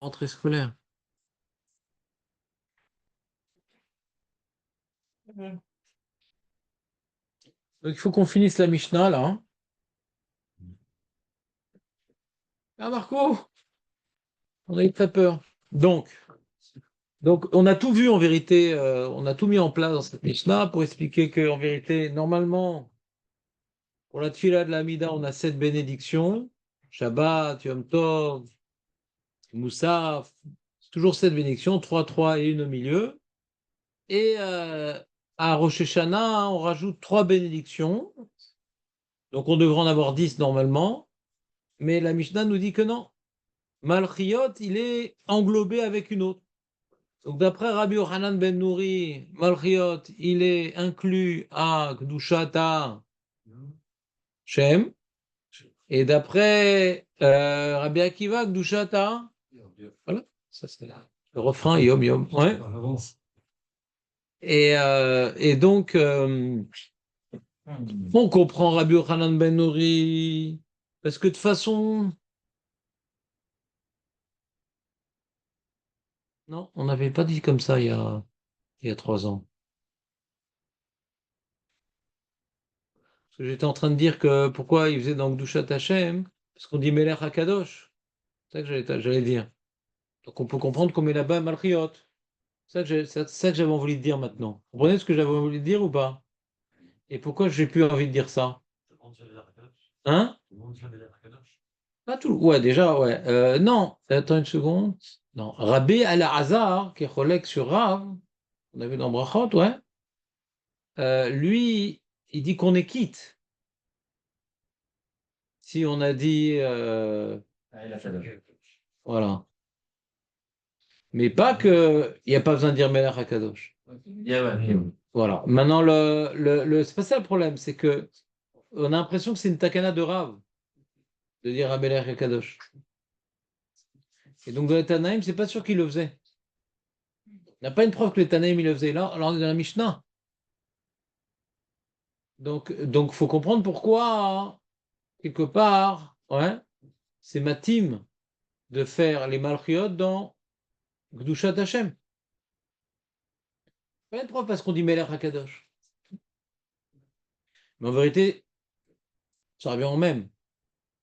Rentrée scolaire. Donc, il faut qu'on finisse la Mishnah, là. Hein. Ah, Marco, on a eu très peur. Donc, on a tout vu, en vérité. On a tout mis en place dans cette Mishnah pour expliquer que, en vérité, normalement, pour la Tfila de la Mida, on a 7 bénédictions. Shabbat, Yom Tov, Moussaf. Toujours 7 bénédictions, 3, 3 et une au milieu. Et à Rosh Hashanah, on rajoute 3 bénédictions. Donc, on devrait en avoir 10 normalement. Mais la Mishnah nous dit que non. Malchiot, il est englobé avec une autre. Donc d'après Rabbi Yochanan ben Nouri, Malchiot, il est inclus à Gdushata Shem. Et d'après Rabbi Akiva, Gdushata, voilà, ça c'est le refrain, Yom Yom. Ouais. Et donc, on comprend Rabbi Yochanan ben Nouri, parce que de toute façon, non, on n'avait pas dit comme ça il y a 3 ans. Parce que j'étais en train de dire que pourquoi il faisait dans Gdushat Hashem, parce qu'on dit Melech HaKadosh. C'est ça que j'allais dire. Donc on peut comprendre qu'on met là-bas Malchiot. C'est ça que j'avais envie de dire maintenant. Vous comprenez ce que j'avais envie de dire ou pas? Et pourquoi j'ai plus envie de dire ça? Hein? Pas tout. Ouais, déjà, ouais. Non, attends une seconde. Non. Rabbi Al-Azhar, qui est collègue sur Rav, on a vu dans Brachot, ouais. Lui, il dit qu'on est quitte. Si on a dit. Voilà. Mais pas que il n'y a pas besoin de dire Melech HaKadosh. Voilà. Maintenant, c'est pas ça le problème, c'est que on a l'impression que c'est une takana de Rav de dire Melech HaKadosh. Et donc dans les Tanaïm, c'est pas sûr qu'il le faisait. Il n'y a pas une preuve que les Tanaïm il le faisaient. Là, on est dans la Mishnah. Donc faut comprendre pourquoi, quelque part, ouais, c'est ma team de faire les Malchiot dans Gdushat Hashem. Pas une preuve parce qu'on dit Melech HaKadosh. Mais en vérité, ça revient au même.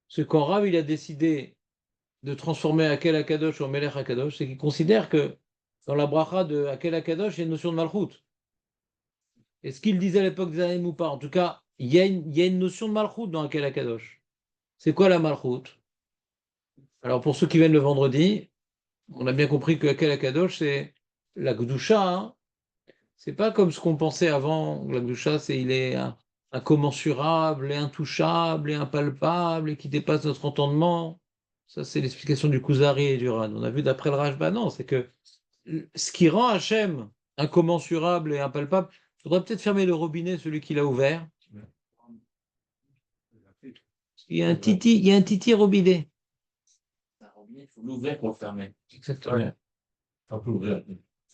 Parce que quand Rav il a décidé de transformer Akel Akadosh en Melech Akadosh, c'est qu'il considère que dans la bracha de Akel Akadosh, il y a une notion de Malchut. Est-ce qu'il disait à l'époque des Anaïm ou pas? En tout cas, il y a une notion de Malchut dans Akel Akadosh. C'est quoi la Malchut? Alors pour ceux qui viennent le vendredi, on a bien compris que Akel Akadosh, c'est la Gdusha. Hein. C'est pas comme ce qu'on pensait avant. La Gdusha, il est incommensurable et intouchable et impalpable et qui dépasse notre entendement. Ça, c'est l'explication du Kuzari et du Ran. On a vu d'après le Rashba, non, c'est que ce qui rend Hachem incommensurable et impalpable, il faudrait peut-être fermer le robinet, celui qui l'a ouvert. Il y a un titi robinet. Il faut l'ouvrir pour le fermer. Exactement. Ouais. On peut l'ouvrir.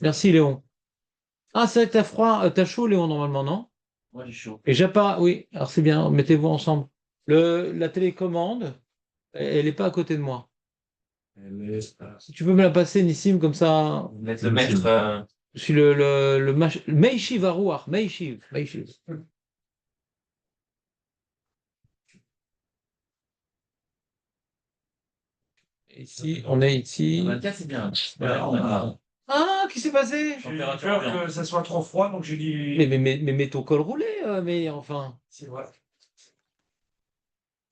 Merci, Léon. Ah, c'est vrai que t'as froid, t'as chaud, Léon, normalement, non? Moi, j'ai chaud. Et j'ai pas, oui, alors c'est bien, mettez-vous ensemble. La télécommande, elle n'est pas à côté de moi. Si tu peux me la passer, Nissim, comme ça. Le mettre. Je suis le Meishiv Arouar, Meishiv. Ici, on est ici. 24, c'est bien. Ah, qu'est-ce qui s'est passé? J'ai eu peur que ça soit trop froid, donc j'ai dit. Mais mets ton col roulé, mais enfin. C'est vrai.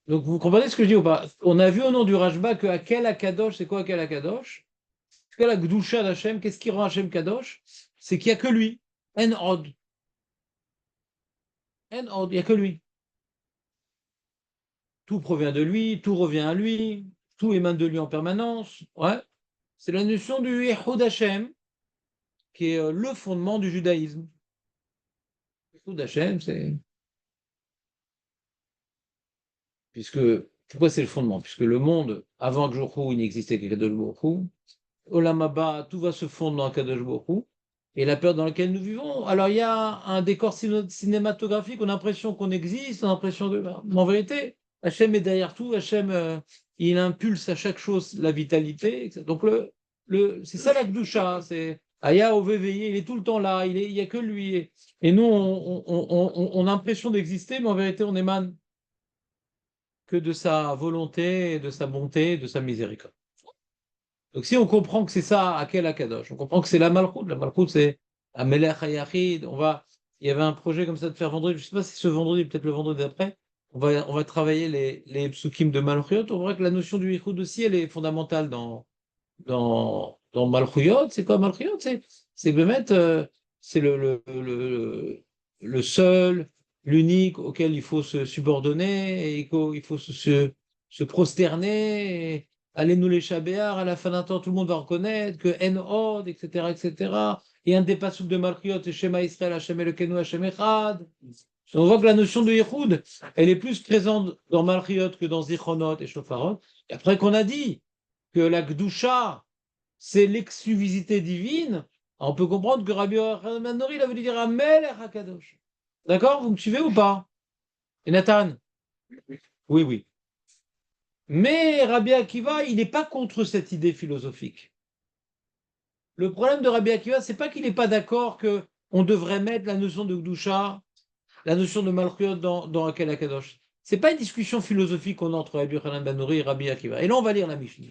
Donc vous comprenez ce que je dis ou pas? On a vu au nom du Rashba que Akel Akadosh, c'est quoi Akel Akadosh? Quelle la Gdusha d'Hachem, qu'est-ce qui rend Hachem Kadosh? C'est qu'il n'y a que lui. En od. En od, il n'y a que lui. Tout provient de lui, tout revient à lui, tout émane de lui en permanence. Ouais. C'est la notion du Yehud Hashem, qui est le fondement du judaïsme. Yehud Hashem, c'est. Pourquoi c'est le fondement? Puisque le monde, avant Kadosh il n'existait que Kadosh Baruch Hu. Olam Haba, tout va se fondre dans Kadosh Baruch Hu. Et la période dans laquelle nous vivons, alors il y a un décor cinématographique, on a l'impression qu'on existe, on a l'impression de. Mais en vérité, Hachem est derrière tout, Hachem, il impulse à chaque chose la vitalité. Donc c'est ça la Gdusha. C'est Aya Oveveye, il est tout le temps là, il n'y a que lui. Et nous, on a l'impression d'exister, mais en vérité, on émane que de sa volonté, de sa bonté, de sa miséricorde. Donc si on comprend que c'est ça, Akel Akadosh, on comprend que c'est la Malchut. La Malchut, c'est Amelech Hayachid. Il y avait un projet comme ça de faire vendredi, je ne sais pas si ce vendredi, peut-être le vendredi d'après, on va travailler les psukim de Malchuyot. On voit que la notion du Yichud aussi, elle est fondamentale dans Malchuyot. C'est quoi Malchuyot? C'est Bémet, c'est le seul, l'unique auquel il faut se subordonner et qu'il faut se prosterner. Allez nous les chabéars, à la fin d'un temps, tout le monde va reconnaître que En-Od, etc., etc. Et un des passuks de Malchuyot, et Shema Israël, Hashem Elokeinu, Hashem Echad. On voit que la notion de Yichud, elle est plus présente dans Malchuyot que dans Zichronot et Shofarot. Et après qu'on a dit que la Gdusha, c'est l'exclusivité divine, on peut comprendre que Rabbi Yochanan Nori, il avait dit dire Amelech HaKadosh. D'accord? Vous me suivez ou pas? Et Nathan? Oui, oui. Mais Rabbi Akiva, il n'est pas contre cette idée philosophique. Le problème de Rabbi Akiva, c'est pas qu'il n'est pas d'accord qu'on devrait mettre la notion de Gdusha, la notion de Malchuyot dans Akel HaKadosh. C'est pas une discussion philosophique qu'on a entre Rabbi Yochanan Ben Nori et Rabbi Akiva. Et là, on va lire la Mishnah.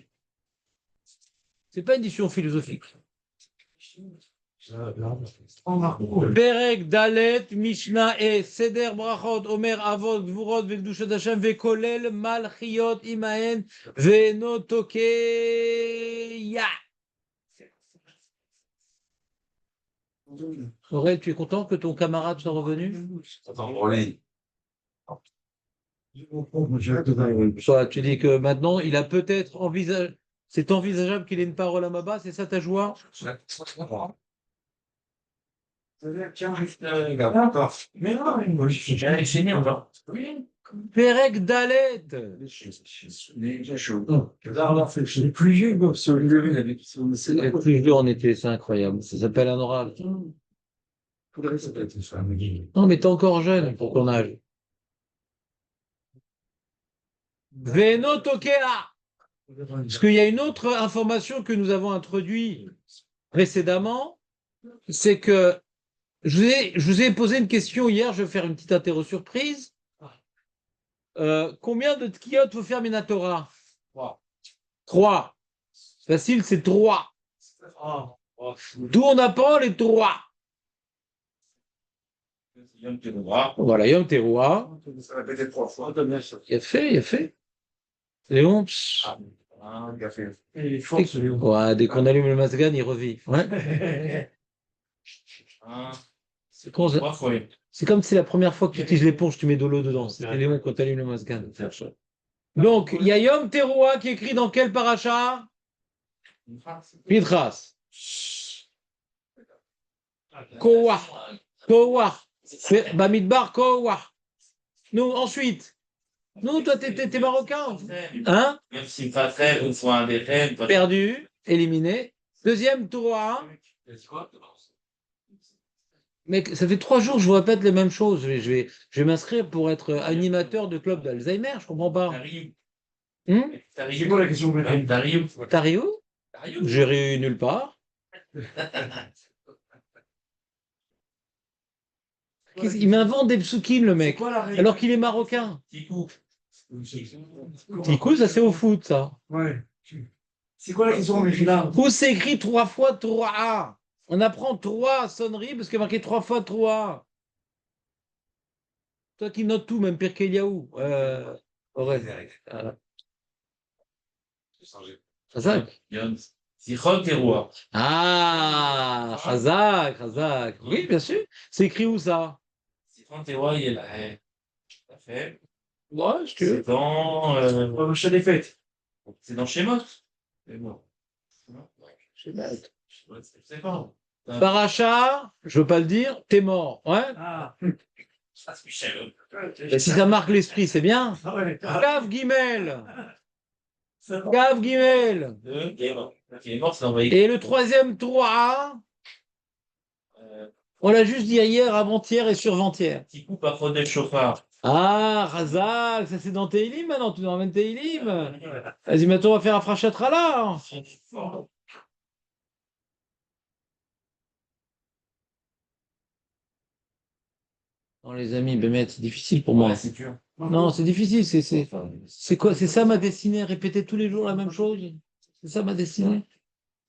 C'est pas une discussion philosophique. Perek Dalet Mishnah et Seder Brachot Omer Avot Gvurot Vekdushat Hashem Vekolel Malchiot Imaen Venotokeya. Aurel, tu es content que ton camarade soit revenu? Soit tu dis que maintenant il a peut-être envisagé. C'est envisageable qu'il ait une parole à Maba, c'est ça ta joie? Perek Dalet. Les plus vieux, Les plus vieux en été, c'est incroyable. Ça s'appelle un oral. Non, mais t'es encore jeune pour ton âge. Veno Tokea. Parce qu'il y a une autre information que nous avons introduite précédemment, c'est que je vous ai posé une question hier, je vais faire une petite interro surprise. Combien de tkiot faut faire Minatora? 3. Facile, c'est 3. D'où on apprend les 3. Voilà, Yom Teruah. Ça répétait 3 fois. Il a fait. Léon, ouais, dès qu'on allume le masgan, il revit. Ouais. C'est comme si c'est la première fois que tu utilises l'éponge, tu mets de l'eau dedans. C'est Léon quand tu allumes le masgan. Donc, il y a Yom Teruah qui est écrit dans quel paracha? Pinchas. Koach. Bamidbar Koach. Nous, ensuite. Nous, toi, t'es marocain. Hein? Même si pas très, ou soit un des rêves. Perdu, éliminé. Deuxième Teruah. Mec, ça fait 3 jours que je vous répète les mêmes choses. Je vais m'inscrire pour être animateur de club d'Alzheimer. Je comprends pas. C'est quoi la question? T'arrives où? J'ai ri nulle part. Il m'invente des psukim, le mec. Alors qu'il est marocain. Tikou, ça c'est au foot, ça. Ouais. C'est quoi la question, là? Où c'est écrit 3 fois 3? On apprend 3 sonneries parce qu'il y a marqué 3 fois 3. Toi qui notes tout, même Pirkei Eliaou. Chazak. Zichron Teruah. Ah, Chazak. Oui, bien sûr. C'est écrit où ça? Zichron Teruah, il est là. Tout à fait. Ouais, je te. C'est dans Shemot. C'est pas. Paracha, je veux pas le dire, t'es mort. Ouais. Et si ça marque l'esprit, c'est bien. Gav Gimel. Qui est mort, c'est envoyé. Et le troisième Torah, on l'a juste dit hier, avant-hier et survant-hier. Petit coup par Rodel Chauffard. Ah, Razak, ça c'est dans Teilim maintenant, tu nous ramènes Teilim. Vas-y, maintenant on va faire un frachatra là. Non, les amis, Bémet, c'est difficile pour moi. Ouais, c'est dur. Non, c'est difficile. C'est quoi? C'est ça ma destinée, répéter tous les jours la même chose? C'est ça ma destinée?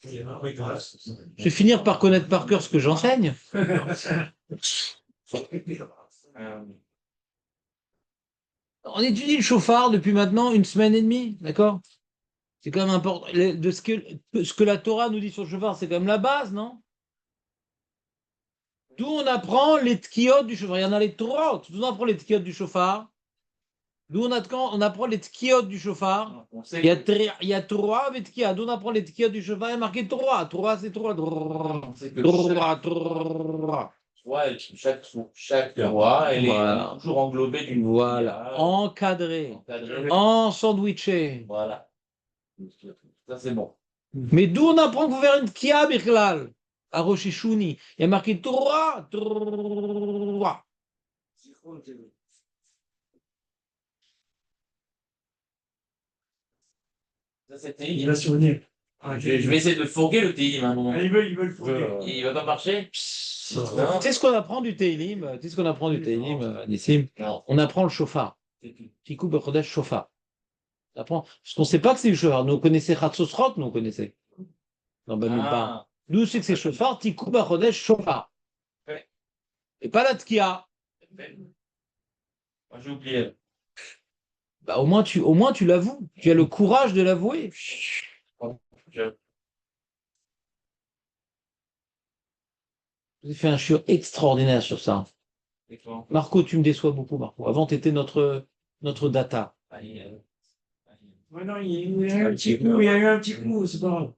Je vais finir par connaître par cœur ce que j'enseigne. Euh, On étudie le chauffard depuis maintenant 1 semaine et demie, d'accord? C'est quand même important. Ce que la Torah nous dit sur le chauffard, c'est quand même la base, non? D'où on apprend les tkiyot du chauffard. Il y en a les torot. D'où on apprend les tkiyot du chauffard? D'où on apprend les tkiyot du chauffard? on sait Il y a trois avec tkiyot. D'où on apprend les tkiyot du chauffard? Il y a marqué trois. Trois, c'est trois. on sait que Trois. chaque roi, elle Voilà. est toujours englobée d'une Voilà. Encadré. encadrée. Sandwiché. Voilà. Ça, c'est bon. Mais d'où on apprend qu'il faut faire une tkiya, Birklal? À Rosh Hashuni. Il y a marqué Torah. Torah. Ça, c'était. Il va survenir. Je vais essayer de fourguer le Tehillim à un moment. Il veut le fourguer. Il va pas marcher? Tu sais ce qu'on apprend du Tehillim? Tu sais ce qu'on apprend du Tehillim, Nissim? Non. On apprend le chauffard. C'est tout. Tikou Bechodesh chauffard. On apprend. Parce qu'on ne sait pas que c'est du chauffard. Nous, on connaissait Chatzosrot, nous, on connaissait. Non, ben, même pas. Ah, Nous, c'est que c'est chauffard, Tikou Bechodesh chauffard. Ouais. Et pas la tkia. moi, j'ai oublié. Bah, au moins, tu l'avoues. Tu as le courage de l'avouer. Je- Vous avez fait un chiot extraordinaire sur ça. c'est quoi? Marco, tu me déçois beaucoup, Marco. Avant, tu étais notre data. Allez, Ouais, non, il y a eu un petit coup, il y a eu un petit coup, c'est pas grave.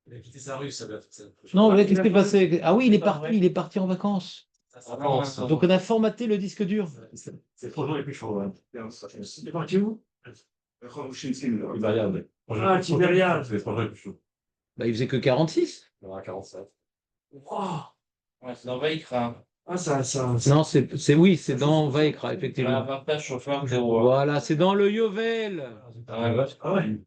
Il a quitté sa rue, ça doit être ça. Non, mais qu'est-ce qui s'est passé? Ah oui, il est parti en vacances. Ça s'avance. Donc, on a formaté le disque dur. C'est trop long et puis chaud. Il est parti où? Il va y aller. Ah, Tibériade. C'est trop long et puis chaud. Bah, il faisait que 46. Il y aura 47. Wow. ouais, c'est dans Vaikra. Ah, ça. Non, c'est dans Vaikra, effectivement. L'avantage chauffeur 0. Voilà, c'est dans le Yovel. Ah ouais.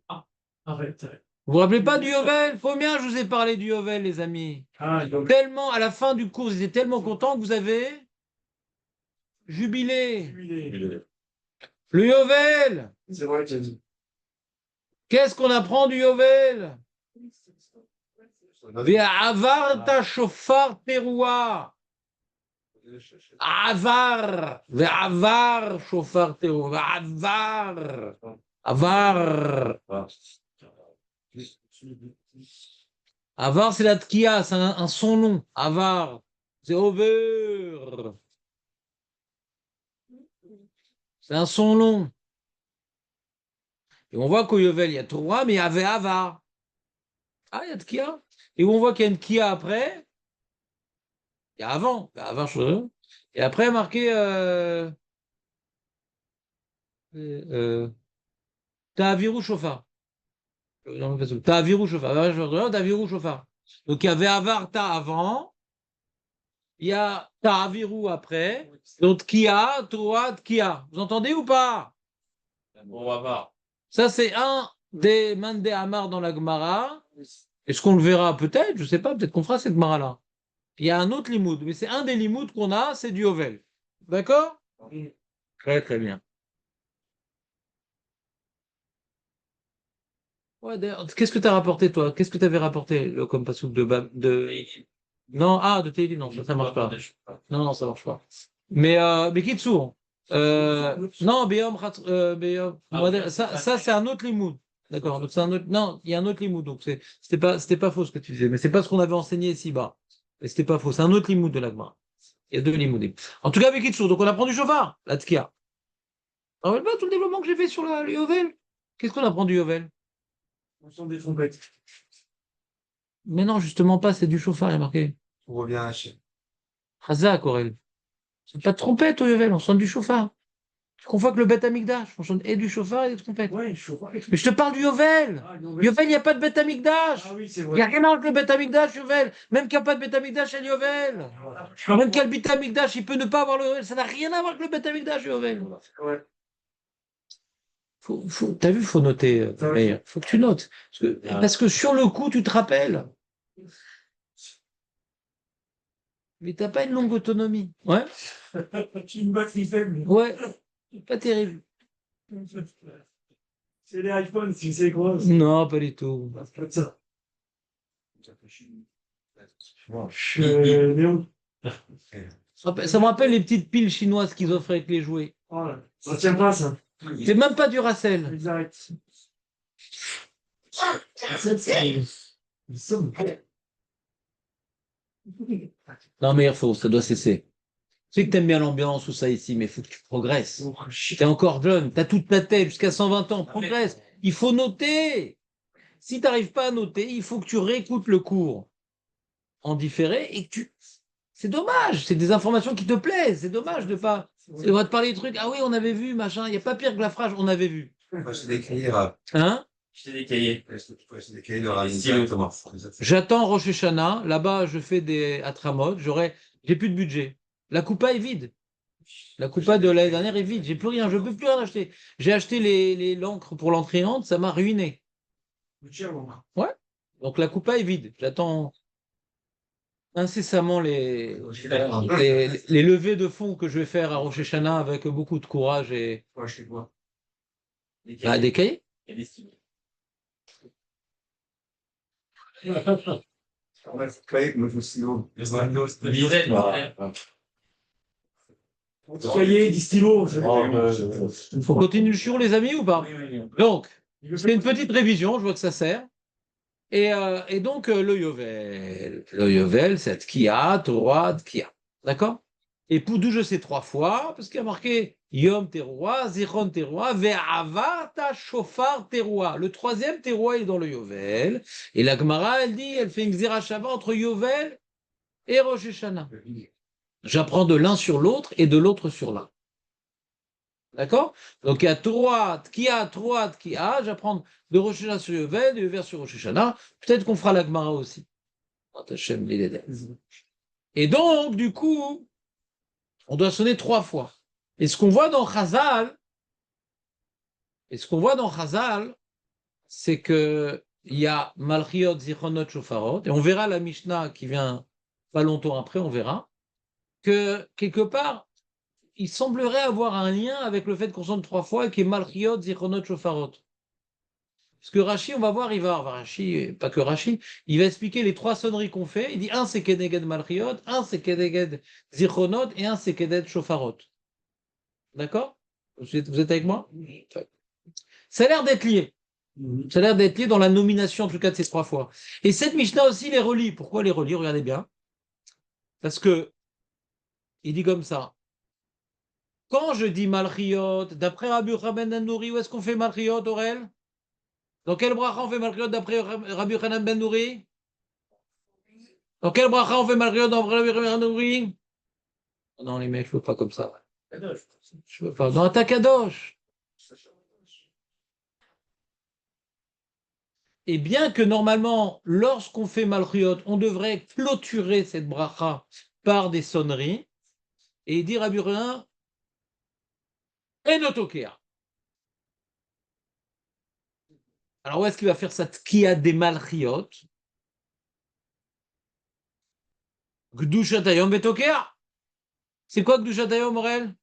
Arrête. Vous vous rappelez pas du Yovel? Combien je vous ai parlé du Yovel, les amis? Ah, donc. Tellement, à la fin du cours, ils étaient tellement contents que vous avez jubilé. Le Yovel! C'est vrai que dit. Qu'est-ce qu'on apprend du Yovel? Ve'avarta shofar teroua. Avar. Ve'avar shofar teroua. Avar. Avar. Avar, c'est la tkia, c'est un son long. Avar. C'est over. C'est un son long. Et on voit qu'au Yovel, il y a Torah, mais il y avait Avar. Ah, il y a tkia. Et où on voit qu'il y a une kia après, il y a avant. Il y a Avar, et après, marqué Ta'aviru shofar. Ta'aviru shofar. Ta'aviru shofar. Donc il y avait Avarta avant, il y a Ta'aviru après, donc Kia, Torah, Kia. Vous entendez ou pas? On va voir. Ça, c'est un des Mande Amar dans la Gemara. Est-ce qu'on le verra peut-être? Je ne sais pas, peut-être qu'on fera cette Gemara-là. Il y a un autre limoud, mais c'est un des limouds qu'on a, c'est du Yovel. D'accord? Très, très bien. Ouais, d'ailleurs, qu'est-ce que tu as rapporté, toi? Qu'est-ce que tu avais rapporté comme pasouk de... Non, de Tehillim, non, ça marche pas. Non, ça marche pas. Mais Kitsour, non, ça c'est un autre limoud. D'accord, donc c'est un autre, non, il y a un autre limoud, donc c'était pas faux ce que tu disais, mais c'est pas ce qu'on avait enseigné ici-bas. Et c'était pas faux, c'est un autre limoud de l'Agma. Il y a deux limoudim. En tout cas, Kitsour, donc on apprend du chauffard, la tkia. On rappelle pas tout le développement que j'ai fait sur le Yovel? Qu'est-ce qu'on apprend du Yovel? On sent des trompettes. Mais non, justement pas, c'est du chauffard, il y a marqué. On revient à Hachem. Hazak, Aurel. C'est pas de trompette au Yovel, on sonne du chauffard. Tu confonds que le Beth Amikdash, on sonne et du chauffard et des trompettes. Ouais, je vois. Mais je te parle du Yovel. Yovel, il n'y a pas de Beth Amikdash. Ah oui, c'est Il vrai. n'y a rien à voir avec le Beth Amikdash, Yovel. Même qu'il n'y a pas de Beth Amikdash, il y a Yovel. Même qu'il y a le Beth Amikdash, il peut ne pas avoir le Yovel. Ça n'a rien à voir avec le Beth Amikdash, Yovel. Ouais. T'as vu, il faut noter. Il faut que tu notes. Parce que sur le coup, tu te rappelles. mais tu n'as pas une longue autonomie. Ouais, Une batterie faible. ouais, pas terrible. C'est les iPhones, tu sais quoi. Non, pas du tout. C'est pas ça. Il- Léon. Ça me rappelle les petites piles chinoises qu'ils offrent avec les jouets. Voilà. Ça tient pas, ça. C'est même pas du Racel. Ils arrêtent. Ils sont- Non, mais il faut, ça doit cesser. Tu sais que t'aimes bien l'ambiance ou ça ici, mais il faut que tu progresses. T'es encore jeune, t'as toute ta tête jusqu'à 120 ans, progresse. Il faut noter. Si t'arrives pas à noter, il faut que tu réécoutes le cours en différé et que tu... C'est dommage, c'est des informations qui te plaisent, c'est dommage de pas... On va te parler des trucs, ah oui, on avait vu, machin, il n'y a pas pire que la phrase, on avait vu. Faut acheter des cahiers, Hein? J'étais des cahiers. faut acheter des cahiers de Rami stylos. directement. J'attends Rosh Hashanah, là-bas je fais des Atramot, j'ai plus de budget. La coupa est vide. La coupa de l'année dernière est vide, j'ai plus rien, je peux plus rien acheter. J'ai acheté l'encre pour l'entraînante, ça m'a ruiné. Donc la coupa est vide. J'attends incessamment les levées de fonds que je vais faire à Rosh Hashanah avec beaucoup de courage et Faut acheter quoi? Des ah, des cahiers. Et des stylos. Cahiers, moi, je me suis dit, Des dizaines, ouais. Des cahiers, des stylos. On continue le shiur, les amis, ou pas? Donc, c'est une petite révision, je vois que ça sert. Et donc, le Yovel, c'est Tkia, Torah, Tkia. D'accord? Et pour d'où je sais 3 fois, parce qu'il y a marqué Yom Teroua, Zichron Teroua, Ve'avata Shofar Teroua. Le 3e Teroua est dans le Yovel. Et la Gemara, elle dit, elle fait une Xira Shabbat entre Yovel et Rosh Hashanah. J'apprends de l'un sur l'autre et de l'autre sur l'un. D'accord? Donc il y a Torah, Tkia, j'apprends de Rosh Hashanah sur Yovel, de Yovel sur Rosh Hashanah. Peut-être qu'on fera la Gemara aussi. Et donc, du coup, on doit sonner 3 fois. Et ce qu'on voit dans Chazal, c'est que il y a Malchiot, Zichronot, Shofarot, et on verra la Mishnah qui vient pas longtemps après, on verra, que quelque part, il semblerait avoir un lien avec le fait qu'on sonne 3 fois et qu'il y ait Malchiot, Zichronot, Shofarot. Parce que Rashi, on va voir, Rashi, pas que Rashi, il va expliquer les 3 sonneries qu'on fait. Il dit un c'est Keneged Malchiot, un c'est Keneged Zichronot et un c'est Keneged Shofarot. D'accord? Vous êtes avec moi? Ça a l'air d'être lié. Ça a l'air d'être lié dans la nomination, en tout cas, de ces 3 fois. Et cette Mishnah aussi les relie. Pourquoi les relie? Regardez bien. Parce que, il dit comme ça. Quand je dis Malchiot, d'après Rabbi Yochanan ben Nouri, où est-ce qu'on fait Malchiot, Aurel? Dans quel bracha on fait Malchiot d'après Rabbi Yochanan ben Nouri? Dans quel bracha on fait Malchiot d'après Rabbi Yochanan ben Nouri? Non, les mecs, je ne veux pas comme ça. Je veux pas. Dans un Takadosh. Et bien que normalement, lorsqu'on fait Malchiot, on devrait clôturer cette bracha par des sonneries et dire à Burin Enotokea. Alors où est-ce qu'il va faire cette Tkia des Malchiot? Gdushatayom betokea. C'est quoi Gdushatayom, Morel?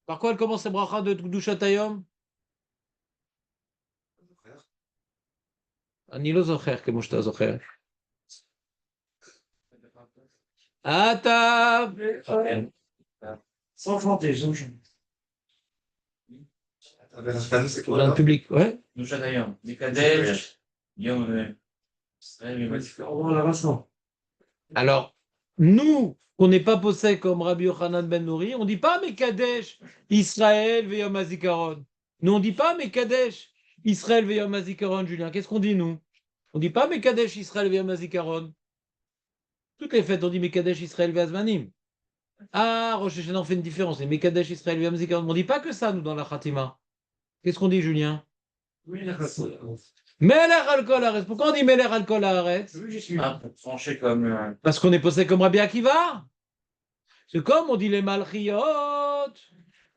Par quoi elle commence la bracha de Gdushatayom? אני לא זוכר כמו שאתה זוכר. אתה... Sans chanter, sans chanter. Dans le public, ouais. Nous chantons. Des Kadesh, Yom On va la rassembler. Alors, nous, on n'est pas possède comme Rabbi Yochanan ben Nouri, on ne dit pas Mekadesh, Israël, Veyom Hazikaron. Nous, on ne dit pas Mekadesh, Israël, Veyom Hazikaron, Julien. Qu'est-ce qu'on dit, nous? On ne dit pas Mekadesh, Israël, Veyom Hazikaron. Toutes les fêtes, on dit Mekadesh, Israël, Veyazmanim. Ah, Rosh Hashanah, on fait une différence. C'est Mekadesh, Israël, Veyom Hazikaron. On ne dit pas que ça, nous, dans la Khatima. Qu'est-ce qu'on dit, Julien? Oui, la rassembler. Melech al-Kol Haaretz. Pourquoi on dit Melech al-Kol Haaretz? Oui, je suis. pour trancher comme. Parce qu'on est possédé comme Rabbi Akiva. C'est comme on dit les Malchiot,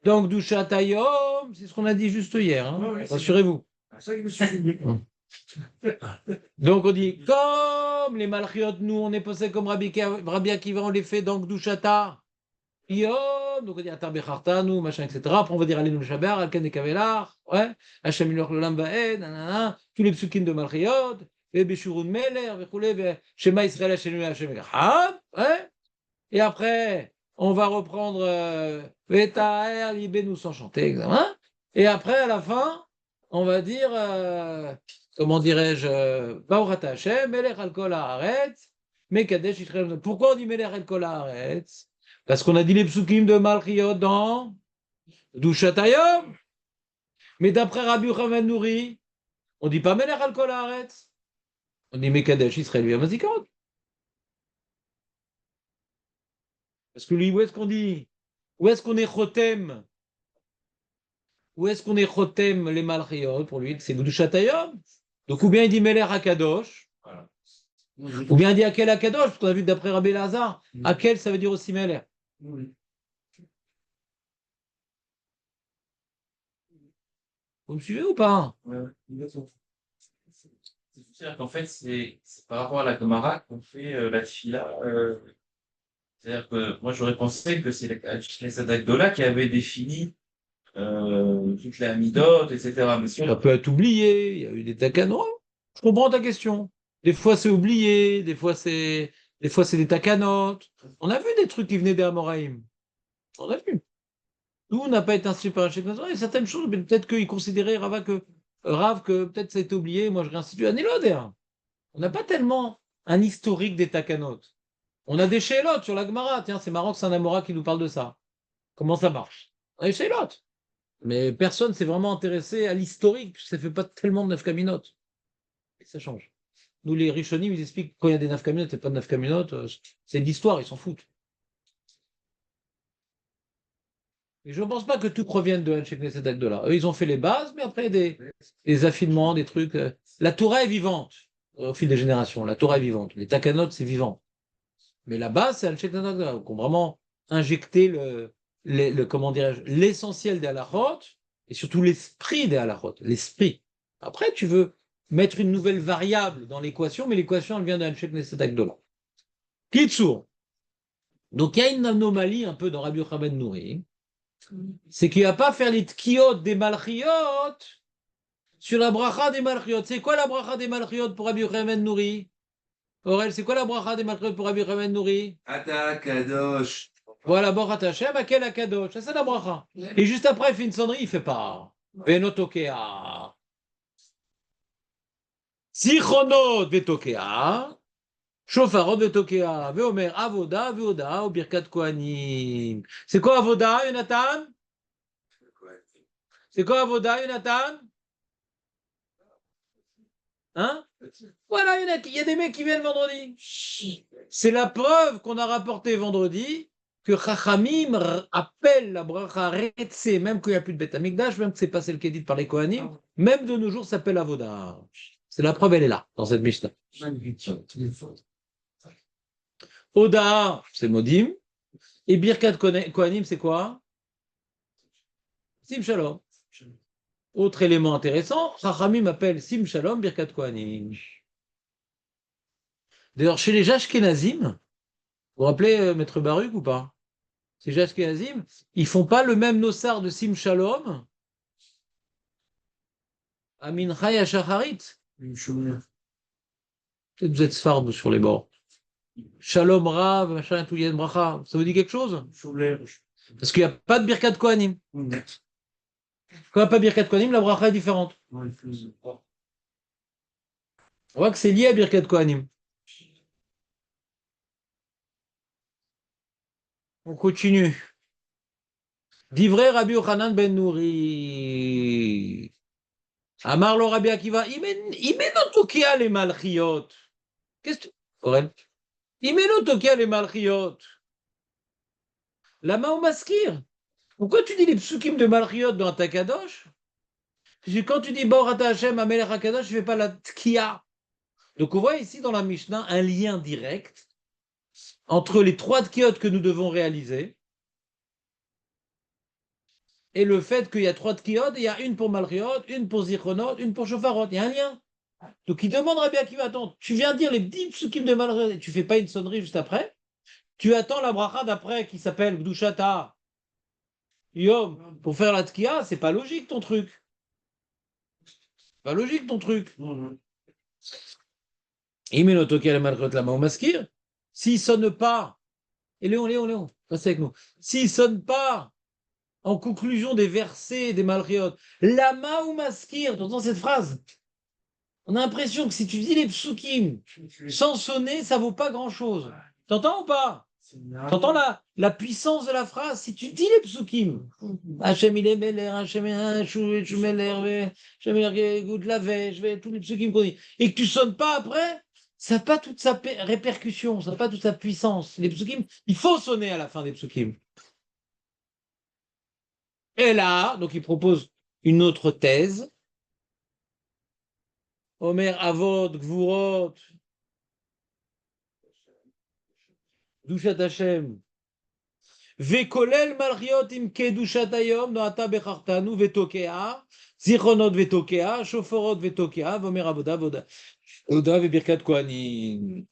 donc Dushatayom, c'est ce qu'on a dit juste hier. Hein. Ouais, Rassurez-vous. C'est ça que je me suis dit. Donc on dit, comme les Malchiot, nous on est posé comme Rabbi Akiva, on les fait dans Gdushata. Yom, donc on dit Atar Bechartanu, machin, etc. Après on va dire Alinu Shabar, Alken et Kavelar, ouais, Hashem Ilor Lolam Baed, nanana, tous les psukim de Malchiot, et Beshurun Meler, Vechoule, Shema Israël, Hashem Hashem Echad, ouais. Et après, on va reprendre Vetaer, Libé, nous sans chanter, examen. Et après, à la fin, on va dire, comment dirais-je, Baorat Hashem, Melech al Kol Haaretz, Mekadesh Yisrael. Pourquoi on dit Melech al Kol Haaretz? Parce qu'on a dit les psukim de Malchiot dans Dushatayom. Mais d'après Rabbi Yochanan Nouri, on dit pas Melech al Kol Haaretz. On dit Mekadesh Yisrael V'Amazikot. Parce que lui, où est-ce qu'on dit? Où est-ce qu'on est Chotem? Où est-ce qu'on est Chotem les Malchiot pour lui? C'est Gdushatayom. Donc, ou bien il dit Melech Akadosh, Voilà. ou bien il dit Akel Akadosh, parce qu'on a vu d'après Rabbi Lazar, Akel ça veut dire aussi Melech. Oui. Vous me suivez ou pas? Ouais, exactement. C'est-à-dire qu'en fait, c'est par rapport à la Gemara qu'on fait la tefila. C'est-à-dire que moi, j'aurais pensé que c'est les Adagdola qui avaient défini toutes les Amidot, etc. Mais si Ça on... peut être oublié, il y a eu des tacanos. Je comprends ta question. Des fois c'est oublié, des fois c'est des takanotes. On a vu des trucs qui venaient des Amoraïm. On a vu. Nous, on n'a pas été instruits par un chef de il y a certaines choses, mais peut-être qu'ils considéraient Rav que peut-être ça a été oublié, moi je réinstitue un Éloder. On n'a pas tellement un historique des takanotes. On a des Shélot sur la Gemara. Tiens, c'est marrant que c'est un Amora qui nous parle de ça. Comment ça marche? On a des Shélot. Mais personne s'est vraiment intéressé à l'historique, puisque ça ne fait pas tellement de nafkaminotes. Et ça change. Nous, les Rishonim, ils expliquent que quand il y a des nafkaminotes et pas de nafkaminotes, c'est de l'histoire, ils s'en foutent. Et je ne pense pas que tout provienne de Hanshek Neset Agdola. Eux, ils ont fait les bases, mais après, des affinements, des trucs. La Torah est vivante au fil des générations. La Torah est vivante. Les takanotes, c'est vivant. Mais la base, c'est Hanshek Neset Agdola. Ils ont vraiment injecté comment dirais-je, l'essentiel des halachot et surtout l'esprit des halachot. L'esprit. Après, tu veux mettre une nouvelle variable dans l'équation, mais l'équation, elle vient de Hanshek Neset Agdola. Kitsour. Donc, il y a une anomalie un peu dans Rabbi Yochanan Nouri. C'est qu'il ne va pas faire les tkiot des malchiot sur la bracha des malchiot. C'est quoi la bracha des malchiot pour Rabbi Yochanan Nouri? Aurel, c'est quoi la bracha des malchiot pour Rabbi Yochanan Nouri? Ata Kadosh. Voilà, Borat Hashem, Akel Akadosh. Ça, c'est la bracha. Et juste après, il fait une sonnerie, il ne fait pas. Venotokea. Sichonot vetokea. Shofarot vetokea. Veomer avoda, veoda, ou birkat kohanim. C'est quoi avoda, Jonathan? C'est quoi avoda, Jonathan? Hein? Voilà, il y a des mecs qui viennent vendredi. C'est la preuve qu'on a rapporté vendredi que Chachamim appelle la bracha Retse, même qu'il n'y a plus de Beth Amikdash, même que c'est passé le Kédit par les Kohanim, même de nos jours, ça s'appelle Avoda. C'est la preuve, elle est là, dans cette Mishnah. Oda, c'est Modim. Et Birkat Kohanim, c'est quoi? Sim Shalom. Autre élément intéressant, Chachamim appelle Sim Shalom Birkat Kohanim. D'ailleurs, chez les Ashkenazim, vous vous rappelez Maître Baruch ou pas? Ces Ashkenazim, ils font pas le même nossar de Sim Shalom à Mincha et à Shacharit. Peut-être vous êtes Sfard sur les bords. Shalom Rav, machin, tout Yen Bracha. Ça vous dit quelque chose? Parce qu'il n'y a pas de Birkat Kohanim. Quand il n'y a pas de Birkat Kohanim, la bracha est différente. On voit que c'est lié à Birkat Kohanim. On continue. Divrei Rabbi Yochanan ben Nouri. Amar lo Rabbi Akiva, imeno tokia les malchiot. Qu'est-ce que Aurel? Imeno tokia les malchiot. Lama ou maskir. Pourquoi tu dis les psukim de malchiot dans ta kadosh? Parce que quand tu dis Baruch Hashem Amelech HaKadosh, tu ne fais pas la tkia. Donc on voit ici dans la Mishnah un lien direct entre les trois tkiot que nous devons réaliser et le fait qu'il y a trois tkiot, il y a une pour Malchiot, une pour Zichronot, une pour Shofarot. Il y a un lien. Donc il demande Rabbi Akiva, attends, tu viens dire les 10 psukim de Malchiyot et tu fais pas une sonnerie juste après? Tu attends la bracha d'après qui s'appelle Gdushata Yom pour faire la tkia, c'est pas logique ton truc. Pas logique ton truc. S'il sonne pas, et Léon, reste avec nous. S'il sonne pas en conclusion des versets des Malchiot, lama ou maskir, tu entends cette phrase? On a l'impression que si tu dis les psukim sans sonner, ça vaut pas grand chose. T'entends ou pas? T'entends la puissance de la phrase? Si tu dis les psukim, Hachem il est meler, Hachem il meler, Hachem il goûte la veille, je vais tous les psukim qu'on dit, et que tu sonnes pas après, ça n'a pas toute sa répercussion, ça n'a pas toute sa puissance. Les psukim, il faut sonner à la fin des psukim. Et là, donc il propose une autre thèse. Omer Avod, Gvurot, Dushat Hashem. Vekolel Malchiot im Kedushat Hayom, Noata Bechartanu, Vetokea, Zichronot Vetokea, Shoforot Vetokea, Vomer Avoda, Voda, Vebirkat Kohanim.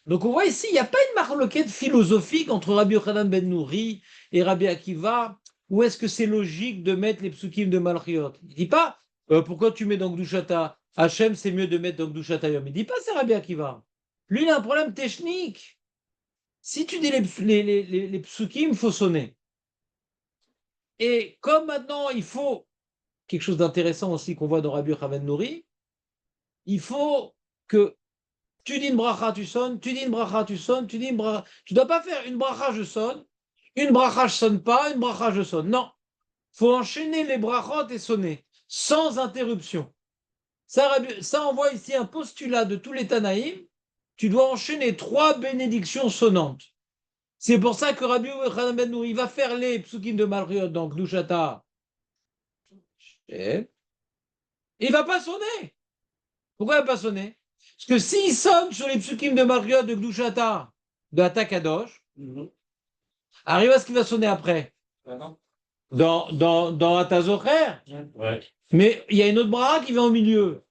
Donc on voit ici, il n'y a pas une marloquette philosophique entre Rabbi Yochanan ben Nouri et Rabbi Akiva. Où est-ce que c'est logique de mettre les psukim de Malchiot? Il ne dit pas pourquoi tu mets dans Gdushata Hachem, c'est mieux de mettre dans Gdushata Yom. Il ne dit pas c'est Rabbi Akiva. Lui, il a un problème technique. Si tu dis les psukim, il faut sonner. Et comme maintenant, il faut quelque chose d'intéressant aussi qu'on voit dans Rabbi Yochanan ben Nouri, il faut que tu dis une bracha, tu sonnes, tu dis une bracha, tu sonnes, tu dis une bracha. Tu ne dois pas faire une bracha, je sonne, une bracha, je sonne pas, une bracha, je sonne. Non. Il faut enchaîner les brachot et sonner, sans interruption. Ça, on voit ici un postulat de tous les Tanaïm. Tu dois enchaîner 3 bénédictions sonnantes. C'est pour ça que Rabbi Yochanan ben Nouri va faire les psukim de Malchiot, donc Dushata. Et il ne va pas sonner. Pourquoi il ne va pas sonner? Parce que s'il sonne sur les psukim de Malchiot de Gdushata, de Atakadosh, arrive à ce qu'il va sonner après. Dans Atazocher. Ouais. Mais il y a une autre bracha qui va au milieu.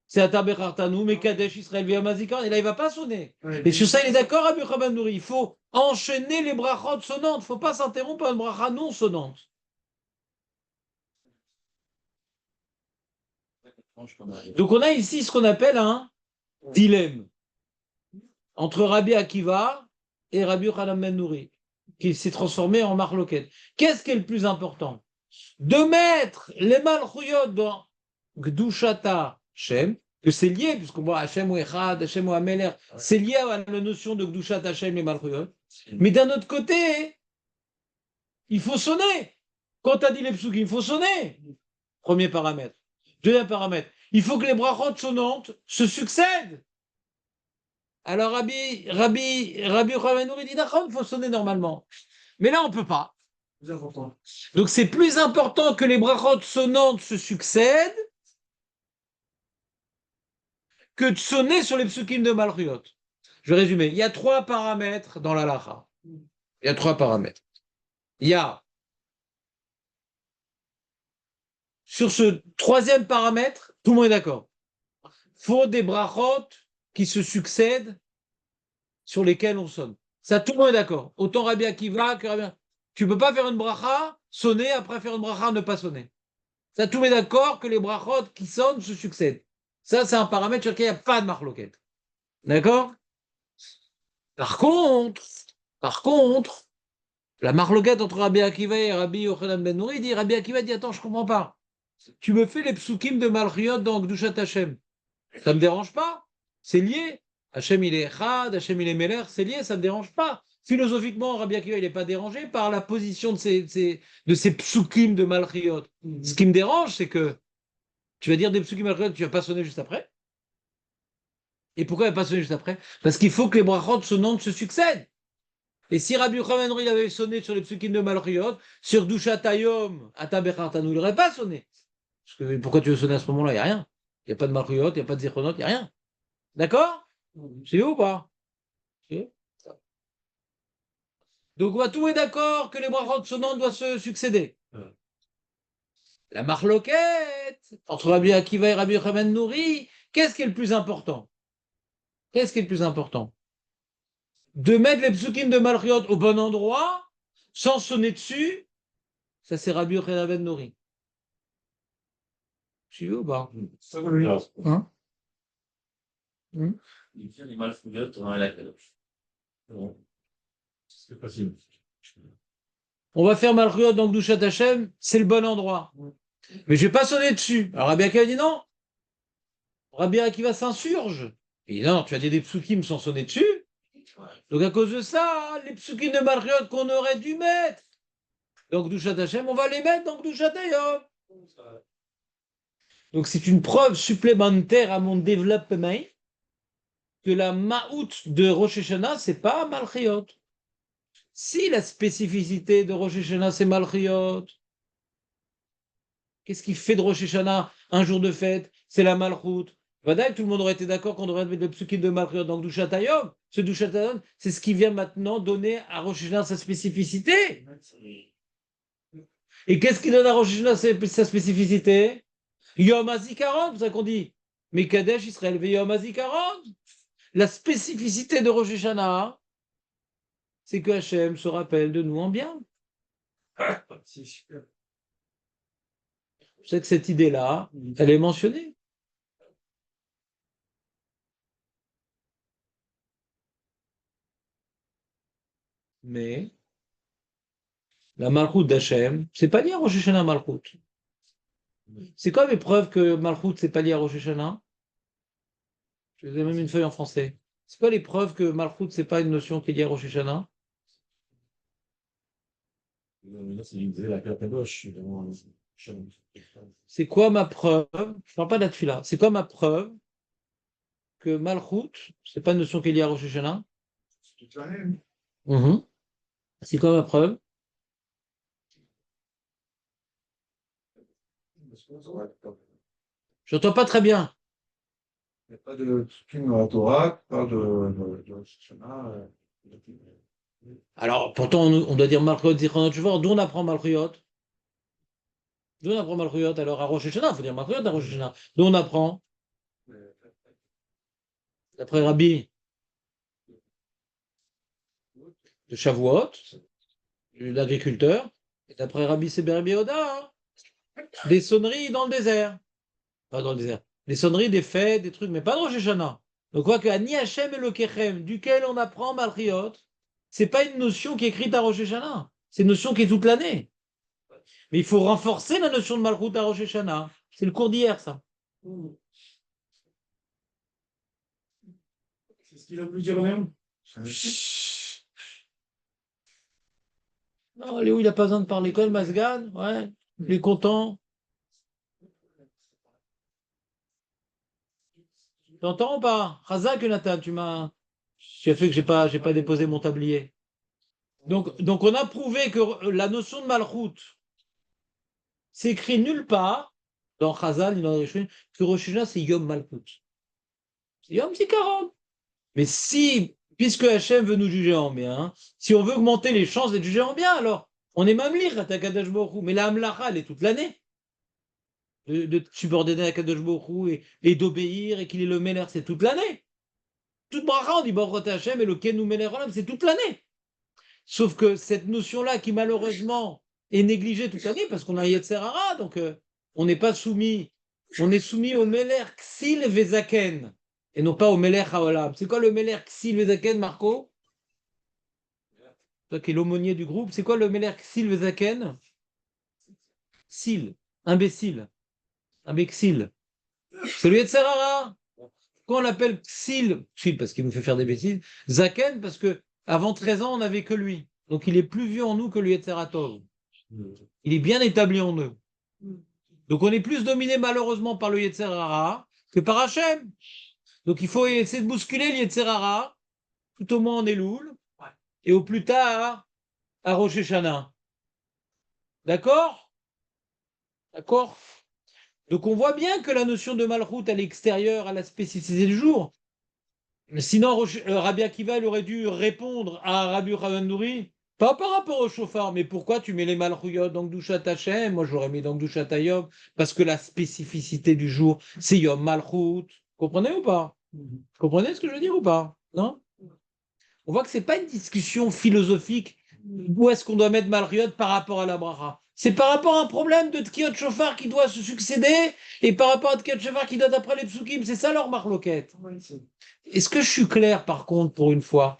C'est Atabechartanu, Mekadesh Israël via Mazikan. Et là, il ne va pas sonner. Et sur ça, il est d'accord, Rabbi Yochanan ben Nouri. Il faut enchaîner les brachot sonnantes. Il ne faut pas s'interrompre à une bracha non sonnante. Donc, on a ici ce qu'on appelle un dilemme entre Rabbi Akiva et Rabbi Yochanan ben Nouri, qui s'est transformé en marloquette. Qu'est-ce qui est le plus important? De mettre les malchuyot dans Gdushata Shem, que c'est lié, puisqu'on voit Hashem ou Echad, Hashem ou Ameler, c'est lié à la notion de Gdushat Hashem et malchuyot. Mais d'un autre côté, il faut sonner. Quand tu as dit les psukim, il faut sonner. Premier paramètre. Deuxième paramètre, il faut que les brachot sonnantes se succèdent. Alors Rabbi Yochanan ben dit d'accord, il faut sonner normalement. Mais là, on ne peut pas. Donc c'est plus important que les brachot sonnantes se succèdent que de sonner sur les psukim de Malchiot. Je vais résumer. Il y a 3 paramètres dans la lacha. Il y a 3 paramètres. Il y a, sur ce 3e paramètre, tout le monde est d'accord. Il faut des brachot qui se succèdent sur lesquels on sonne. Ça, tout le monde est d'accord. Autant Rabbi Akiva que Rabbi... Tu ne peux pas faire une bracha, sonner, après faire une bracha, ne pas sonner. Ça, tout le monde est d'accord que les brachot qui sonnent se succèdent. Ça, c'est un paramètre sur lequel il n'y a pas de marloquette. D'accord? Par contre, la marloquette entre Rabbi Akiva et Rabbi Yochanan ben Nouri dit, Rabbi Akiva dit, attends, je ne comprends pas. Tu me fais les psukim de Malchiot dans Gdushat Hashem. Ça ne me dérange pas. C'est lié. Hashem il est Echad, Hashem il est Meler, c'est lié, ça ne me dérange pas. Philosophiquement, Rabbi Akiva il n'est pas dérangé par la position de ces psukim de Malchiot. Ce qui me dérange, c'est que tu vas dire des psukim Malchiot, tu ne vas pas sonner juste après. Et pourquoi il ne va pas sonner juste après? Parce qu'il faut que les brachot sonnantes se succèdent. Et si Rabbi Yochanan ben Nouri avait sonné sur les psukim de Malchiot, sur Dushat Hayom, Atabechartanu, il n'aurait pas sonné. Parce que pourquoi tu veux sonner à ce moment-là? Il n'y a rien. Il n'y a pas de Malchiot, il n'y a pas de Zichronot, il n'y a rien. D'accord? C'est où ou pas? Donc, tout est d'accord que les brachot sonnantes doivent se succéder. La marloquette entre Rabbi Akiva et Rabbi Yochanan Nouri, qu'est-ce qui est le plus important? Qu'est-ce qui est le plus important? De mettre les psukim de Malchiot au bon endroit, sans sonner dessus, ça c'est Rabbi Yochanan ben Nouri. Tu veux ou pas? Hein? Il vient les malfouillottes dans la Kadosh. C'est facile. On va faire Malchiot dans Gdushat Hashem, c'est le bon endroit. Mais je vais pas sonner dessus. Alors Rabbi Akiva dit non. Rabbi Akiva s'insurge. Il dit non, tu as dit des psukim sans sonner dessus. Donc à cause de ça, les psukim de Malchiot qu'on aurait dû mettre dans Gdushat Hashem, on va les mettre dans Gdushat Hayom. Donc c'est une preuve supplémentaire à mon développement que la Ma'out de Rosh Hashanah, c'est pas Malchiot. Si la spécificité de Rosh Hashanah, c'est Malchiot, qu'est-ce qui fait de Rosh Hashanah un jour de fête? C'est la Malchut. Vadaï, tout le monde aurait été d'accord qu'on devrait mettre le psukim de Malchiot dans Gdushat Hayom. Ce Gdushat Hayom, c'est ce qui vient maintenant donner à Rosh Hashanah sa spécificité. Et qu'est-ce qui donne à Rosh Hashanah sa spécificité? Yom HaZikaron, c'est ça qu'on dit. Mais Kadesh Israël ve Yom HaZikaron. La spécificité de Rosh Hashanah, c'est que Hachem se rappelle de nous en bien. C'est super. Je sais que cette idée-là, elle est mentionnée. Mais la Malchut d'Hachem, c'est pas lié à Rosh Hashanah Malchut. C'est quoi mes preuves que Malchut, c'est pas lié à Rosh Hashanah? Je vous ai même une feuille en français. C'est quoi les preuves que Malchut, c'est pas une notion qui est liée à Rosh Hashanah? Là, c'est l'idée, la Kadosh. C'est quoi ma preuve? Je parle pas de la tefila. C'est quoi ma preuve que Malchut, c'est pas une notion qui est liée à Rosh Hashanah? C'est toute l'année. Mhm. C'est quoi ma preuve? J'entends pas très bien. Il n'y a pas de psukim dans la Torah qui parle de Shana. Alors, pourtant, on doit dire Malchut, Zichronot, Shuvah. D'où on apprend Malchut? D'où on apprend Malchut? Alors, à Rosh Hashanah, il faut dire Malchut à Rosh Hashanah. D'où on apprend? D'après Rabbi de Shavuot, l'agriculteur, et d'après Rabbi Seber Bioda, des sonneries dans le désert. Pas dans le désert. Des sonneries, des fêtes, des trucs, mais pas dans Rosh Hashanah. Donc, quoi que Ani Hashem Elokechem, duquel on apprend Malchiot, c'est pas une notion qui est écrite à Rosh Hashanah. C'est une notion qui est toute l'année. Mais il faut renforcer la notion de Malchut à Rosh Hashanah. C'est le cours d'hier, ça. C'est ce qu'il a voulu dire même. Non, Léo, il n'a pas besoin de parler. Quoi, le Masgan? Ouais, il est content. T'entends ou pas? Razak, Jonathan, tu as fait que j'ai pas déposé mon tablier. Donc, on a prouvé que la notion de Malchut s'écrit nulle part dans Chazal, ni dans les Rishonim, que Rosh Hashanah, c'est Yom Malchut. C'est Yom Zikaron. Mais si, puisque Hachem veut nous juger en bien, si on veut augmenter les chances d'être jugé en bien, alors on est mamlir à Kadosh Baruch Hu. Mais la Hamlacha, elle est toute l'année. De subordonner à Kadosh Baruch Hu et d'obéir et qu'il est le Meler, c'est toute l'année. Toute bracha, on dit Baruch Hachem et le Kenu Meler Olam, c'est toute l'année. Sauf que cette notion-là, qui malheureusement est négligée toute l'année, parce qu'on a Yetzer Hara, donc on n'est pas soumis, on est soumis au Meler Ksil Vezaken, et non pas au Meler Haolam. C'est quoi le Meler Ksil Vezaken, Marco? Toi qui es l'aumônier du groupe, c'est quoi le Meler Ksil Vezaken? Sil, imbécile, imbécile. C'est le Yetzer Hara. Pourquoi on l'appelle Ksil? Ksil parce qu'il nous fait faire des bêtises. Zaken parce que avant 13 ans, on n'avait que lui. Donc il est plus vieux en nous que le Yetzer Hatov. Il est bien établi en nous. Donc on est plus dominé malheureusement par le Yetzer Hara que par Hachem. Donc il faut essayer de bousculer le Yetzer Hara, tout au moins en Elul, et au plus tard à Rosh Hashanah. D'accord? D'accord? Donc on voit bien que la notion de Malchut à l'extérieur, à la spécificité du jour. Sinon, Rabbi Akiva il aurait dû répondre à Rabbi Yochanan Nouri Pas par rapport au chauffard, mais pourquoi tu mets les malchouyot dans Gdushat Hashem? Moi, j'aurais mis dans Gdushat Hayom, parce que la spécificité du jour, c'est Yom Malchut. Comprenez ou pas? Comprenez ce que je veux dire ou pas? Non? On voit que c'est pas une discussion philosophique où est-ce qu'on doit mettre Malchiot par rapport à la bracha. C'est par rapport à un problème de Tkiot Shofar qui doit se succéder et par rapport à Tkiot Shofar qui doit d'après les psukim. C'est ça leur marloquette. Est-ce que je suis clair par contre pour une fois?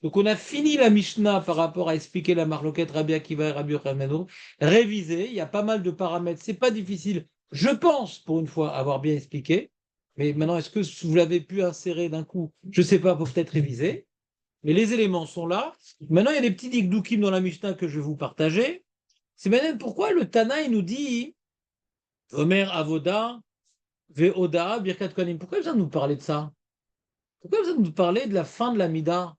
Donc on a fini la Mishnah par rapport à expliquer la marloquette Rabbi Akiva et Rabbi Yochanan. Révisé, il y a pas mal de paramètres. C'est pas difficile, je pense pour une fois avoir bien expliqué. Mais maintenant, est-ce que vous l'avez pu insérer d'un coup? Je ne sais pas, faut peut-être réviser. Mais les éléments sont là. Maintenant, il y a des petits dikdoukim dans la Mishnah que je vais vous partager. C'est maintenant pourquoi le Tana, il nous dit Omer Avoda, Veoda, Birkat Kohanim. Pourquoi il a besoin de nous parler de ça? Pourquoi il a besoin de nous parler de la fin de la Mida?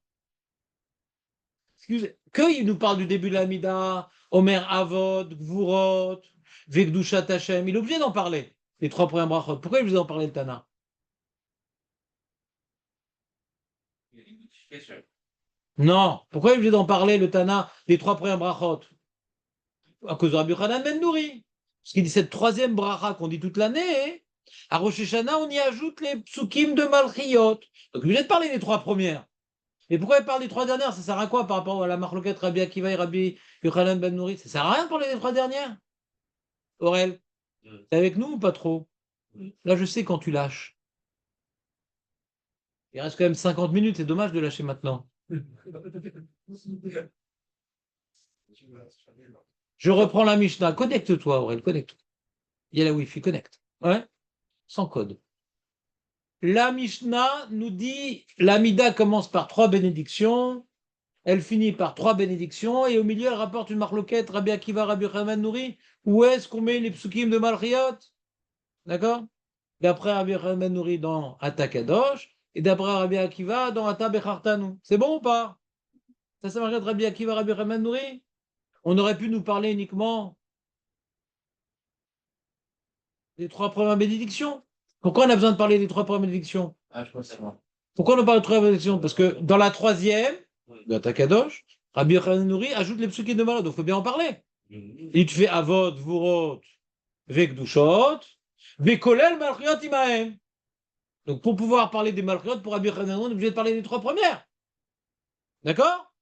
Qu'il nous parle du début de la Mida, Omer Avod, Gvurot, Vekdushat Hashem. Il est obligé d'en parler, les trois premières brachot. Pourquoi il est obligé d'en parler le Tana? Il y a une modification. Non. Pourquoi il est obligé d'en parler, le Tana, des trois premières brachot? À cause de Rabbi Yochanan ben Nouri. Parce qu'il dit cette troisième bracha qu'on dit toute l'année, à Rosh Hashanah, on y ajoute les psukim de Malchiot. Donc il est obligé de parler des trois premières. Et pourquoi il parle des trois dernières? Ça sert à quoi par rapport à la marloquette Rabbi Akiva et Rabbi Yochanan ben Nouri? Ça sert à rien de parler des trois dernières. Aurel, t'es avec nous ou pas trop? Là, je sais quand tu lâches. Il reste quand même 50 minutes, c'est dommage de lâcher maintenant. Je reprends la Mishnah. Connecte-toi, Aurel, connecte-toi. Il y a la Wi-Fi, connecte. Ouais, sans code. La Mishnah nous dit, l'Amida commence par trois bénédictions, elle finit par trois bénédictions, et au milieu, elle rapporte une marloquette, Rabbi Akiva, Rabbi Yochanan Nouri. Où est-ce qu'on met les psukim de Malchiot? D'accord? D'après Rabbi Yochanan Nouri dans Ata Kadosh, et d'après Rabbi Akiva dans Ata Bechartanu. C'est bon ou pas? Ça, ça marche Rabbi Akiva, Rabbi Yochanan Nouri? On aurait pu nous parler uniquement des trois premières bénédictions. Pourquoi on a besoin de parler des trois premières bénédictions? Ah, je crois que c'est bon. Pourquoi on parle de trois premières bénédictions? Parce que dans la troisième, dans Takadosh, Rabbi Yochanan Nouri ajoute les psukim de Malad, donc il faut bien en parler. Il te fait Avod, Vurot, Vekdushot, Vekolel, Malchiot, Imahem. Donc pour pouvoir parler des Malchiot, pour Rabbi Yochanan Nouri, on est obligé de parler des trois premières. D'accord?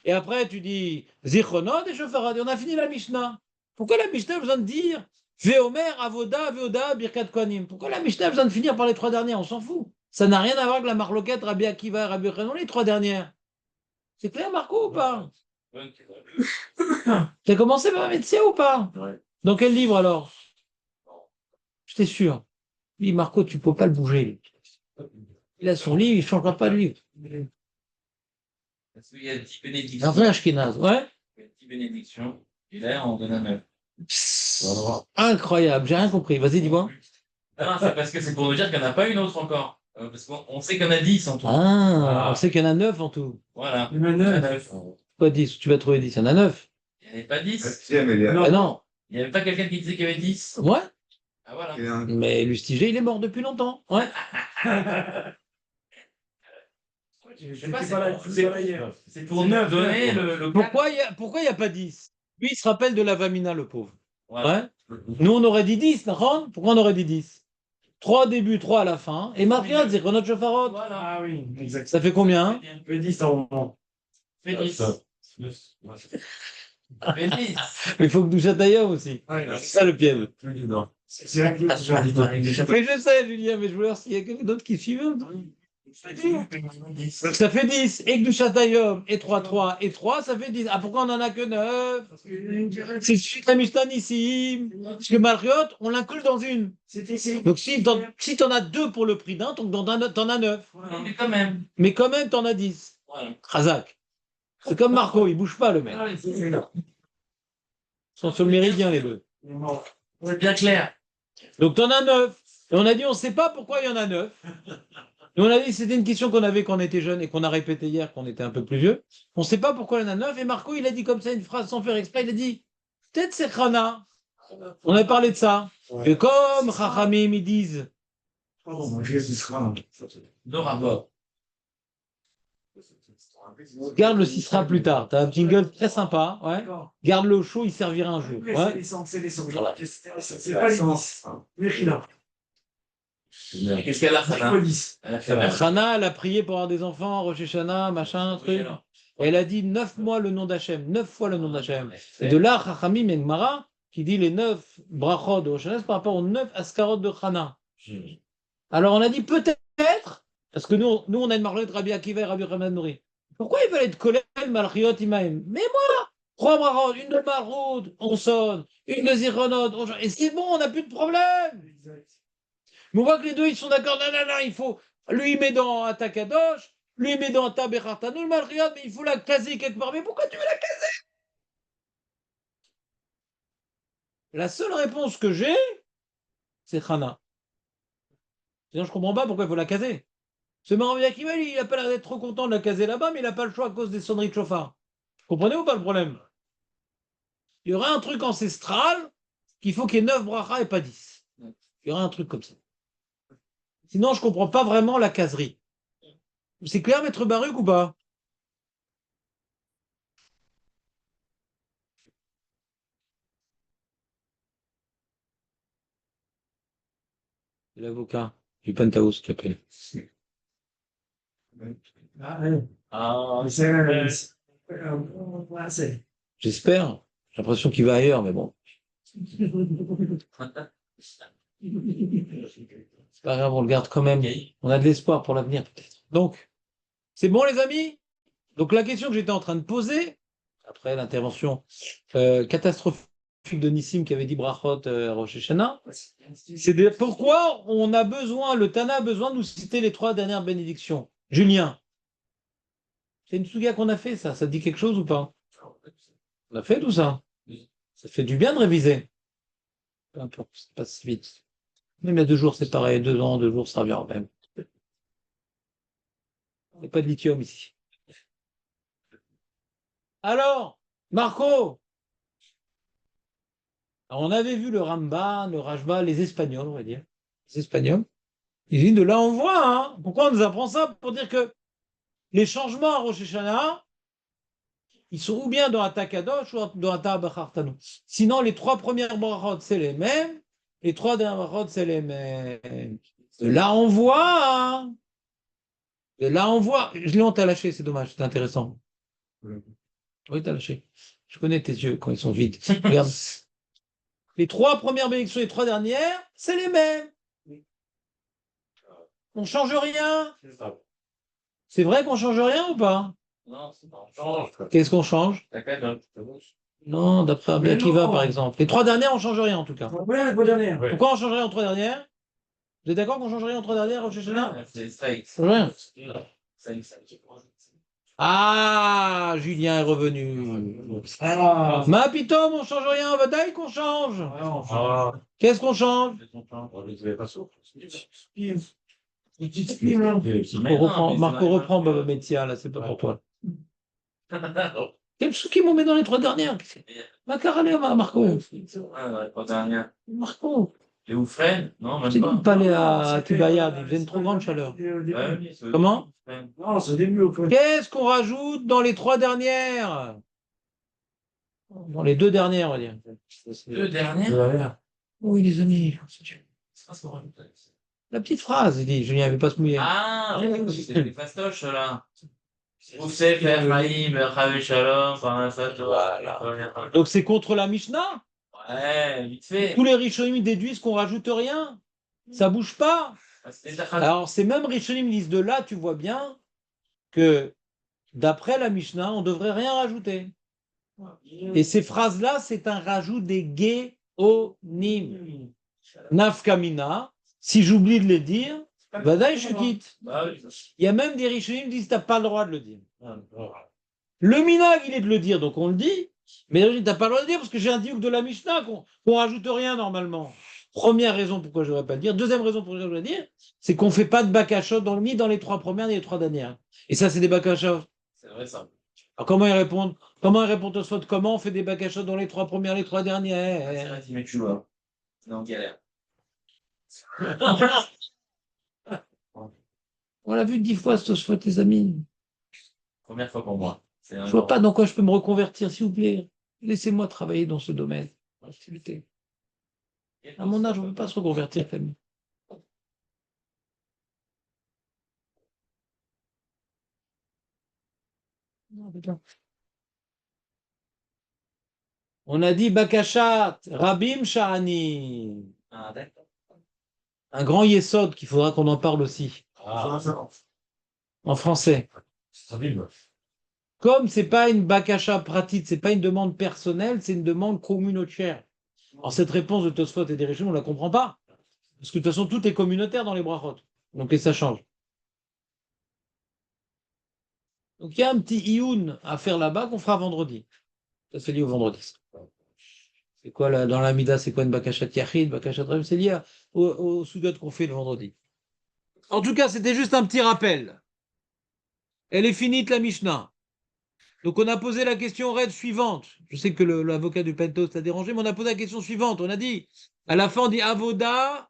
Et après, tu dis Zichronot et Shofarad, et on a fini la Mishnah. Pourquoi la Mishnah a besoin de dire Veomer, Avoda, Veoda, Birkat Kohanim? Pourquoi la Mishnah a besoin de finir par les trois dernières? On s'en fout. Ça n'a rien à voir avec la marloquette Rabbi Akiva et Rabbi Yochanan, les trois dernières. C'est clair, Marco, ou pas? Tu as commencé par médecin ou pas? Ouais. Dans quel livre alors? J'étais sûr. Lui, Marco, tu ne peux pas le bouger. Il a son livre, il ne changera pas de livre. Parce qu'il y a 10 bénédictions. Un vrai Ashkenaz, ouais. Il y a 10 bénédictions. Et là, on donne un 9. Incroyable, j'ai rien compris. Vas-y, dis-moi. Non, c'est parce que c'est pour nous dire qu'il n'y en a pas une autre encore. Parce qu'on sait qu'il y en a 10 en tout. Ah, on sait qu'il y en a 9 en tout. Voilà. Il y en a Il y en a 9. 9. Pas 10, tu vas trouver 10. Il y en a 9. Il n'y en avait pas 10. Septième, il y a- Non. Ah non. Il n'y avait pas quelqu'un qui disait qu'il y avait 10. Ouais. Ah voilà. il y a un- Mais Lustiger, il est mort depuis longtemps. Ouais. Je sais pas, n'étais c'est pas là, pour- j'étais pas là hier. C'est pour nous donner le Pourquoi il y a pas 10? Lui, il se rappelle de la Vamina, le pauvre. Voilà. Ouais. Nous, on aurait dit 10, d'accord? Pourquoi on aurait dit 10? 3 au début, 3 à la fin. Et Marriott, c'est Chronot Shofarot. Voilà. Ah oui, exact. Ça fait combien? Fait 10 en moment. Fait 10. Fait 10. Il faut que Douchatayov aussi. Ouais, C'est ça le piège. c'est vrai que j'ai dit. Mais je sais, Julien, mais je voulais voir s'il y a quelqu'un d'autre qui suivait. Ça fait 10. Et Douchatayov, et 3, 3, et 3, ça fait 10. Ah, pourquoi on en a que 9? C'est suite la Mishnah ici. Parce que Marriott, on l'inclut dans une. Donc si t'en as 2 pour le prix d'un, donc t'en as 9. Mais quand même. Mais quand même, t'en as 10. Voilà. Khazak. C'est comme Marco, il bouge pas le mec. Ils sont sur le méridien les deux. C'est bien clair. Donc t'en as 9. Et on a dit, on ne sait pas pourquoi il y en a 9. Et on a dit, c'était une question qu'on avait quand on était jeune et qu'on a répété hier, qu'on était un peu plus vieux. On ne sait pas pourquoi il y en a 9. Et Marco, il a dit comme ça une phrase sans faire exprès. Il a dit, peut-être c'est Khana. On avait parlé de ça. Et comme Chachamim, ils disent, Deux rapports. Garde le sera plus tard. Tu as un jingle très sympa. Ouais. D'accord. Garde-le au chaud, il servira un jour. C'est Ouais. l'essence, c'est l'essence. Voilà. C'est pas l'hélice. Mechila. Qu'est-ce qu'elle a, C'est Hana? pas l'hélice. Elle a fait la Chana, elle a prié pour avoir des enfants, Rosh Hashanah, machin, truc. alors. Et elle a dit 9 mois le nom d'Hachem, 9 fois le nom d'Hachem. Et de là, Chachamim et Gemara, qui dit les 9 brachot de Rosh Hashanah, c'est par rapport aux 9 askarot de Chana. Alors on a dit peut-être, parce que nous on a une marlotte Rabbi Akiva et Rabbi Yochanan Nouri. Pourquoi il fallait être Kolel, Malchiot, Imaim? Mais moi, 3 brachot, une de Maroud, on sonne, une de Zichronot, et c'est bon, on n'a plus de problème. Mais on voit que les deux, ils sont d'accord. Non, non, non, il faut. Lui, il met dans Atakadosh, lui, il met dans Tabechartanou, le Malchiot, mais il faut la caser quelque part. Mais pourquoi tu veux la caser? La seule réponse que j'ai, c'est Chana. Sinon, je ne comprends pas pourquoi il faut la caser. Ce Rabbi Akiva, il n'a pas l'air d'être trop content de la caser là-bas, mais il n'a pas le choix à cause des sonneries de chauffard. Vous comprenez ou pas le problème? Il y aura un truc ancestral qu'il faut qu'il y ait 9 brachas et pas 10. Il y aura un truc comme ça. Sinon, je ne comprends pas vraiment la caserie. C'est clair, maître Baruch, ou pas? C'est l'avocat du Penthouse qui appelle. Ah, ouais. Ah, C'est. J'espère. J'ai l'impression qu'il va ailleurs, mais bon. C'est pas grave, on le garde quand même. On a de l'espoir pour l'avenir, peut-être. Donc, c'est bon, les amis? Donc, la question que j'étais en train de poser, après l'intervention catastrophique de Nissim qui avait dit Brachot Rosh Hashanah, c'est de pourquoi on a besoin, le Tana a besoin de nous citer les 3 dernières bénédictions. Julien, c'est une souga qu'on a fait, ça. Ça te dit quelque chose ou pas? On a fait tout ça. Ça fait du bien de réviser. Peu importe, ça passe vite. Même il y a 2 jours, c'est pareil. 2 ans, 2 jours, ça revient en même. Il n'y a pas de lithium ici. Alors, Marco, on avait vu le Ramban, le Rajba, les Espagnols, on va dire. Les Espagnols. Ils disent de là, on voit. Hein. Pourquoi on nous apprend ça? Pour dire que les changements à Rosh Hashanah, ils sont ou bien dans Ata Kadosh ou dans Ata Bachartanu. Sinon, les 3 premières brachot, c'est les mêmes. Les 3 dernières brachot, c'est les mêmes. De là, on voit. Hein. De là, on voit. Je l'ai honte à lâcher, c'est dommage, c'est intéressant. Oui, t'as lâché. Je connais tes yeux quand ils sont vides. Regarde. Les 3 premières bénédictions et les 3 dernières, c'est les mêmes. On ne change rien. C'est vrai qu'on ne change rien ou pas? non, c'est pas change. Qu'est-ce qu'on change? T'as qu'à dans Non, d'après Rabbi Mais Akiva, non. par exemple. Les 3 dernières, on ne change rien en tout cas. Voilà, la dernière. Pourquoi on change rien en 3 dernières? Vous êtes d'accord qu'on change rien en 3 dernières, Rosh Hashanah? C'est straight. On change rien. Ça. Ah, Julien est revenu. Ah, Ma pitom, on change rien, Vadaï qu'on change. ah, Qu'est-ce qu'on change? Marco reprend Baba Metia, là, c'est pas pour toi. Quel souki m'ont mis dans les 3 dernières? Ma carale, Marco. Pas dernière. Marco. Les Oufren? Non, Je t'ai même dit de pas. pas aller à Tubayad, il faisait une trop grande chaleur. Ouais, oui, c'est- Comment? Non, c'est au début. Au fait. Qu'est-ce qu'on rajoute dans les 3 dernières? Dans les 2 dernières, on va dire. 2 dernières? Oui, les amis. C'est pas ce qu'on rajoute. La petite phrase, il dit, Julien ne veut pas se mouiller. Ah, oui, c'est les fastoches, là. Oussef, Ephraim, Chavé Shalom, Parnassat, Voilà. Donc c'est contre la Mishnah. Ouais, vite fait. Tous les Rishonim déduisent qu'on rajoute rien. Ça bouge pas. Alors ces mêmes Rishonim disent de là, tu vois bien que d'après la Mishnah, on ne devrait rien rajouter. Et ces phrases-là, c'est un rajout des Géonim. Nafkamina, si j'oublie de les dire, Vadaï, je quitte. Bah oui. Il y a même des Rishonim qui disent tu n'as pas le droit de le dire. Le minag, il est de le dire, donc on le dit. Mais tu n'as pas le droit de le dire parce que j'ai un diuk de la Mishnah qu'on rajoute rien normalement. Première raison pourquoi je ne devrais pas le dire. Deuxième raison pourquoi je devrais le dire, c'est qu'on ne fait pas de bakashot ni dans les 3 premières ni les 3 dernières. Et ça, c'est des bakashot. C'est vrai, ça. Alors comment ils répondent? Comment ils répondent aux fautes? Comment on fait des bakashot dans les 3 premières, les 3 C'est dernières? vrai, mais tu vois. C'est en galère. On l'a vu 10 fois, cette faute, les amis. Première fois pour moi. C'est un Je vois genre. pas dans quoi je peux me reconvertir, s'il vous plaît. Laissez-moi travailler dans ce domaine. S'il vous plaît. À mon âge, on ne peut pas se reconvertir, famille. Non, putain. On a dit Bakashat, Rabim Sha'ani. Ah, d'accord. Un grand yesod qu'il faudra qu'on en parle aussi, Ah, en français. Comme c'est pas une bakasha pratique, c'est pas une demande personnelle, c'est une demande communautaire. Alors cette réponse de Tosfot et des Rishon, on la comprend pas. Parce que de toute façon, tout est communautaire dans les brachot. Donc et ça change. Donc il y a un petit ioun à faire là-bas qu'on fera vendredi. Ça c'est lié au vendredi. C'est quoi là, dans l'Amida, c'est quoi une bakashat yachid, bakashat rem, c'est lié au soudat qu'on fait le vendredi. En tout cas, c'était juste un petit rappel. Elle est finie la Mishnah. Donc on a posé la question raide suivante. Je sais que l'avocat du Pentos t'a dérangé, mais on a posé la question suivante. On a dit, à la fin, on dit Avoda,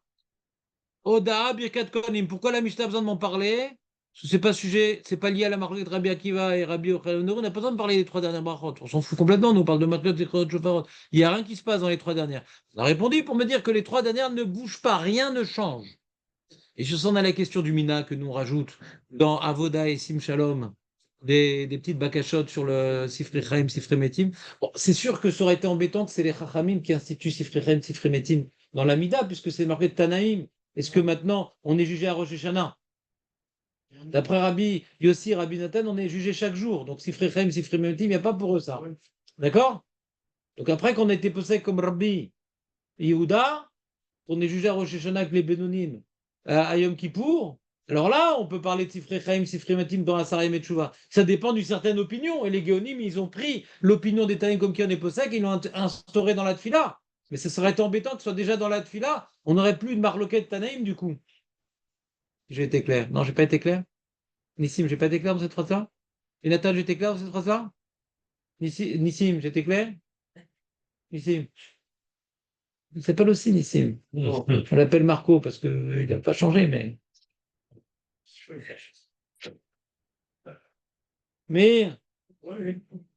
Oda, Birkat Kohanim. Pourquoi la Mishnah a besoin de m'en parler? Parce que c'est pas sujet, c'est pas lié à la marque de Rabbi Akiva et Rabbi Yochanan. On n'a pas besoin de parler des trois dernières brachot. On s'en fout complètement. Nous on parle de Matkot et Shofarot. Il n'y a rien qui se passe dans les trois dernières. On a répondu pour me dire que les trois dernières ne bougent pas, rien ne change. Et je sens à la question du Mina que nous on rajoute dans Avoda et Sim Shalom des petites bakachotes sur le Sifrei Chaim, Sifrei Metim. Bon, c'est sûr que ça aurait été embêtant que c'est les Chachamim qui instituent Sifrei Chaim, Sifrei Metim dans la Mida, puisque c'est marqué de Tanaïm. Est-ce que maintenant on est jugé à Rosh Hashanah? D'après Rabbi Yossi, Rabbi Nathan, on est jugé chaque jour. Donc Sifrei Chaim, Sifrei Metim, il n'y a pas pour eux ça. D'accord? Donc après qu'on a été posé comme Rabbi Yehuda, on est jugé à Rosh Hashanah avec les Benonim à Yom Kippour, alors là, on peut parler de Sifrei Chaim, Sifrei Matim dans la Sarayim et Tchouva. Ça dépend d'une certaine opinion. Et les Géonim, ils ont pris l'opinion des Tanaïm comme qui en est possède et ils l'ont instauré dans la Tfila. Mais ça serait embêtant que ce soit déjà dans la Tfila. On n'aurait plus de marloquette Tanaïm du coup. J'ai été clair. Non, j'ai pas été clair. Nissim, j'ai pas été clair dans cette phrase-là. Et Nathan, j'ai été clair dans cette phrase-là. Nissim, j'ai été clair. Nissim. Il s'appelle aussi Nissim. On l'appelle Marco parce qu'il n'a pas changé, mais. Mais,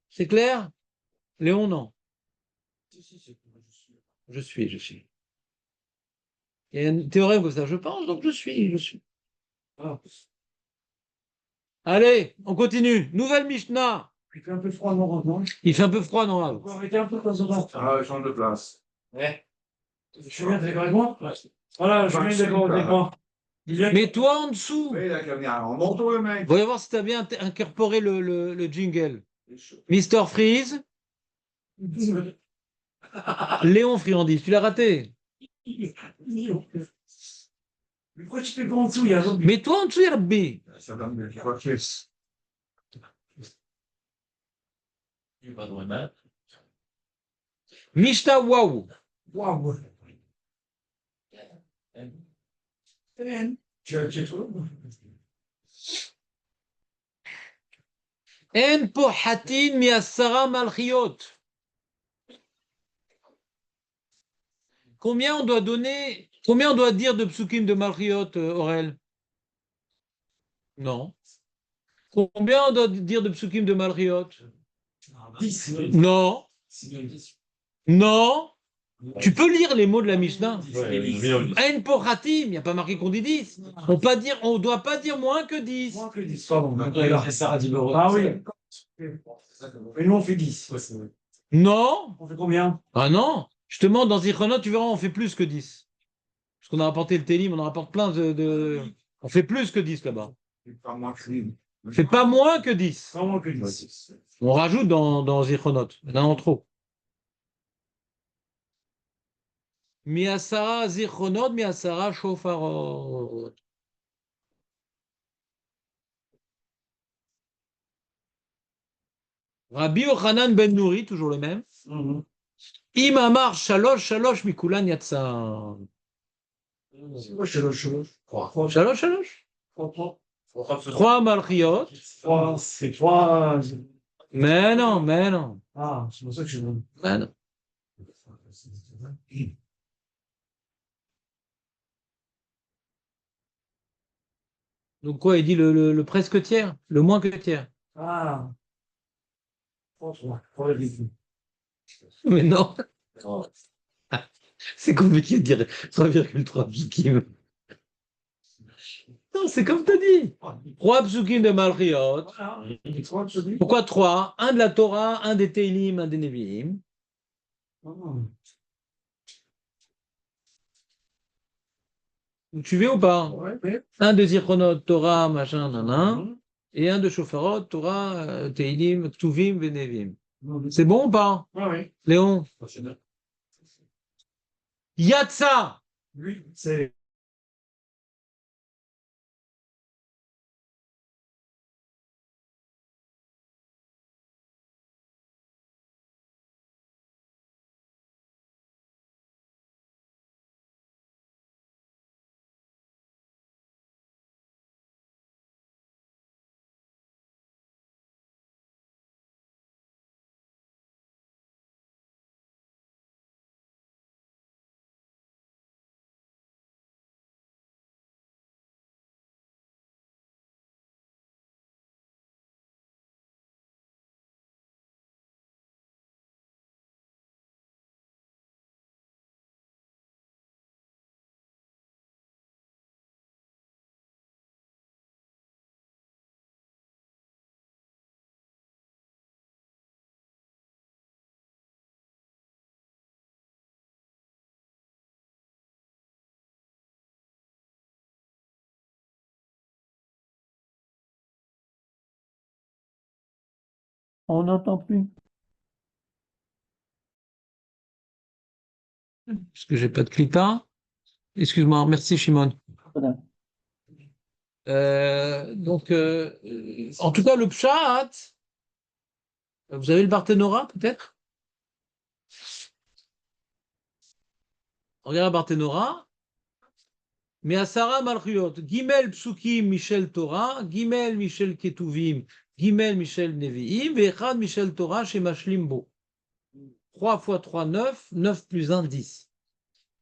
c'est clair? Léon, non. Je suis. Il y a un théorème comme ça, je pense, donc je suis. Allez, on continue. Nouvelle Mishnah. Il fait un peu froid normalement. Il fait un peu froid, non? On peut arrêter un peu quand on va. Ah, change de place. Ouais. Je suis bien d'accord avec moi. Voilà, je suis bien d'accord avec moi. Mets-toi en dessous. Oui, il a qu'à venir en manteau, le mec. Voyons voir si tu as bien incorporé le jingle. Mister Freeze, Léon Friandise, tu l'as raté. Mais pourquoi tu fais pas en dessous? Il y a un Mets-toi en dessous, Rabbi. Ça donne des croquets. il va dans le mal. Mishnah Waouh. Waouh. Tu trouves? En pohatin miasara malchiot. Combien on doit dire de psukim de malchiot, Aurel? Non. Combien on doit dire de psukim de malchiot? 10. Non. Non. Tu peux lire les mots de la Mishnah. En pohatim, il n'y a pas marqué qu'on dit 10. On ne doit pas dire moins que 10. Moins que 10. Pardon. Ah oui. Et nous, on fait 10. Non. On fait combien? Ah non. Justement, dans Zichronot, tu verras, on fait plus que 10. Parce qu'on a rapporté le Télim, on en rapporte plein de... On fait plus que 10 là-bas. Pas moins que On fait pas moins que 10. Pas moins que 10. On rajoute dans Zichronot. Il y en a en trop. Miasara Zichronot, Miasara Shofarot. Rabbi Yochanan ben Nouri, toujours le même. Imamar Shalosh Shalosh Mikulan Yatsa. C'est quoi, Shalosh? Shalosh Shalosh. 3 malchiot. 3. C'est 3. Mais non. Ah, c'est pour ça que je. Mais non. Donc quoi, il dit le presque tiers, le moins que tiers. Ah. Franchement, pour le début. Mais non, c'est compliqué de dire 3,3 psukim. Non, c'est comme tu as dit. 3 psukim de Malchiot. Voilà. Les trois de celui. Pourquoi 3? Un de la Torah, un des Teilim, un des Nevi'im. Ah. Tu veux ou pas? Ouais, mais. Un de Zichronot, Torah, machin, nanan. Et un de Shofarot, Torah, Teilim, Ktuvim, Venevim. C'est bon ou pas, Ouais, ouais. Léon? Yatsa! Lui, c'est. On n'entend plus. Parce que j'ai pas de clipa. Excuse-moi, merci Shimon. En tout cas, le Pshat, vous avez le Barthénora peut-être? Regarde Barthénora. Mais à Sarah Malchiot, Gimel Psukim Michel Torah, Gimel Michel Ketuvim, Gimel Michel Nevi'im, Vechad Michel Torah chez Mashlimbo. 3 fois 3, 9, 9 plus 1, 10.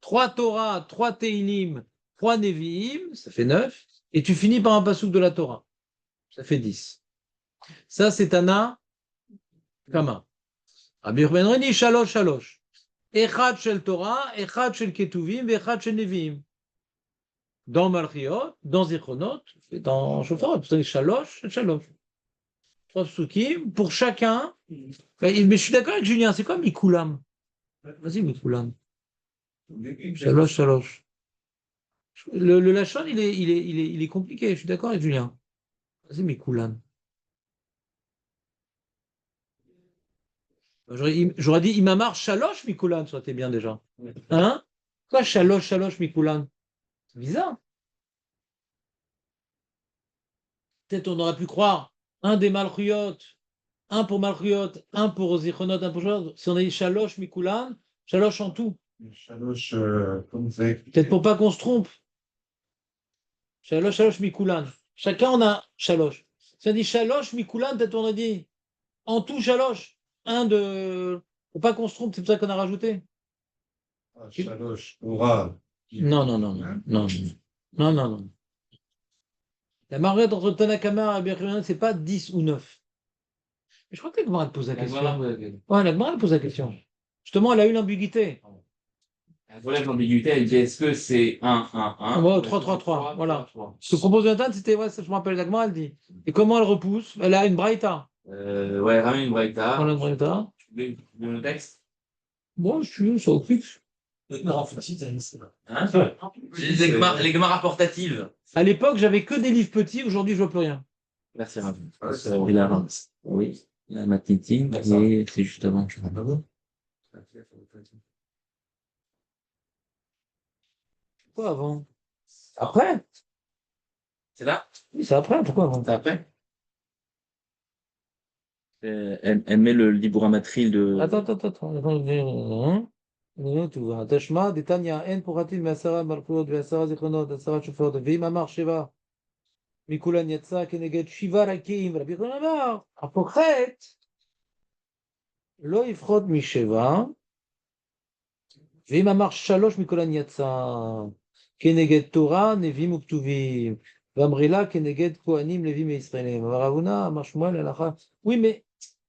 3 Torah, 3 Teilim, 3 Nevi'im, ça fait 9. Et tu finis par un pasouk de la Torah. Ça fait 10. Ça, c'est Tana Kama. Rabbi Ben Reni, Shalosh, Shalosh. Echad shel Torah, Echad shel Ketuvim, Echad shel Nevi'im. Dans Malchiot, dans Zichronot, et dans Shofarot. C'est Shalosh, Shalosh. 3 psukim pour chacun. Mais je suis d'accord avec Julien, c'est quoi Mikulam? Vas-y, Mikulam. Shalosh, Shalosh. Le Lachon, il est compliqué, je suis d'accord avec Julien. Vas-y, Mikulam. J'aurais dit Imamar Shalosh Mikulan, ça aurait été bien déjà. Hein? Quoi Shalosh Shalosh Mikulan? C'est bizarre. Peut-être on aurait pu croire un des Malchuyot, un pour Malchuyot, un pour Zichronot, un pour Shalosh. Si on a dit Shalosh Mikulan, Shalosh en tout. Chaloche, comme vous avez Peut-être pour pas qu'on se trompe. Shalosh Shalosh Mikulan. Chacun on a Shalosh. Si on dit Shalosh Mikulan, peut-être on a dit en tout Shalosh. Un de. Pour pas qu'on se trompe, c'est pour ça qu'on a rajouté. Chaloche, Aura. Non, non, non, non, non, non, non, non. La marionnette entre Tanakama et Rabbi Yochanan, c'est pas 10 ou 9. Mais je crois que la Gemara te pose la question. Ouais, la Gemara te pose la question. Justement, elle a eu l'ambiguïté. Voilà l'ambiguïté, elle dit est-ce que c'est 1, 1, 1 Ouais, 3, 3, 3. Voilà. Ce que propose Jonathan, c'était, ouais, ça, je me rappelle, la Gemara, elle dit. Et comment elle repousse? Elle a une braïta. Ouais, ramène une braïta. Voilà, une braïta. Tu veux le texte? Bon, je suis, ça occupe. Hein? Les Gemara portatives. À l'époque, j'avais que des livres petits, aujourd'hui, je vois plus rien. Merci, Rav. Il a oui, il a ma titine, et c'est juste avant. Pourquoi avant? Après? C'est là? Oui, c'est après, pourquoi avant? C'est après? Elle met le libromatril de. Attends. תשמע, דתניא, אין פורטים מעשרה מלכויות ועשרה זיכרונות, עשרה שופרות, ואם אמר שבע מכולן יצא כנגד שבעה רכים, ורבי יוחנן אמר, הפוחת לא יפחות משבע, ואם אמר שלוש מכולן יצא כנגד תורה, נביאים וכתובים, Vamrila, Keneged, Kohanim, Levim et Israël. Ravuna, Marshmuel, Alacha. Oui, mais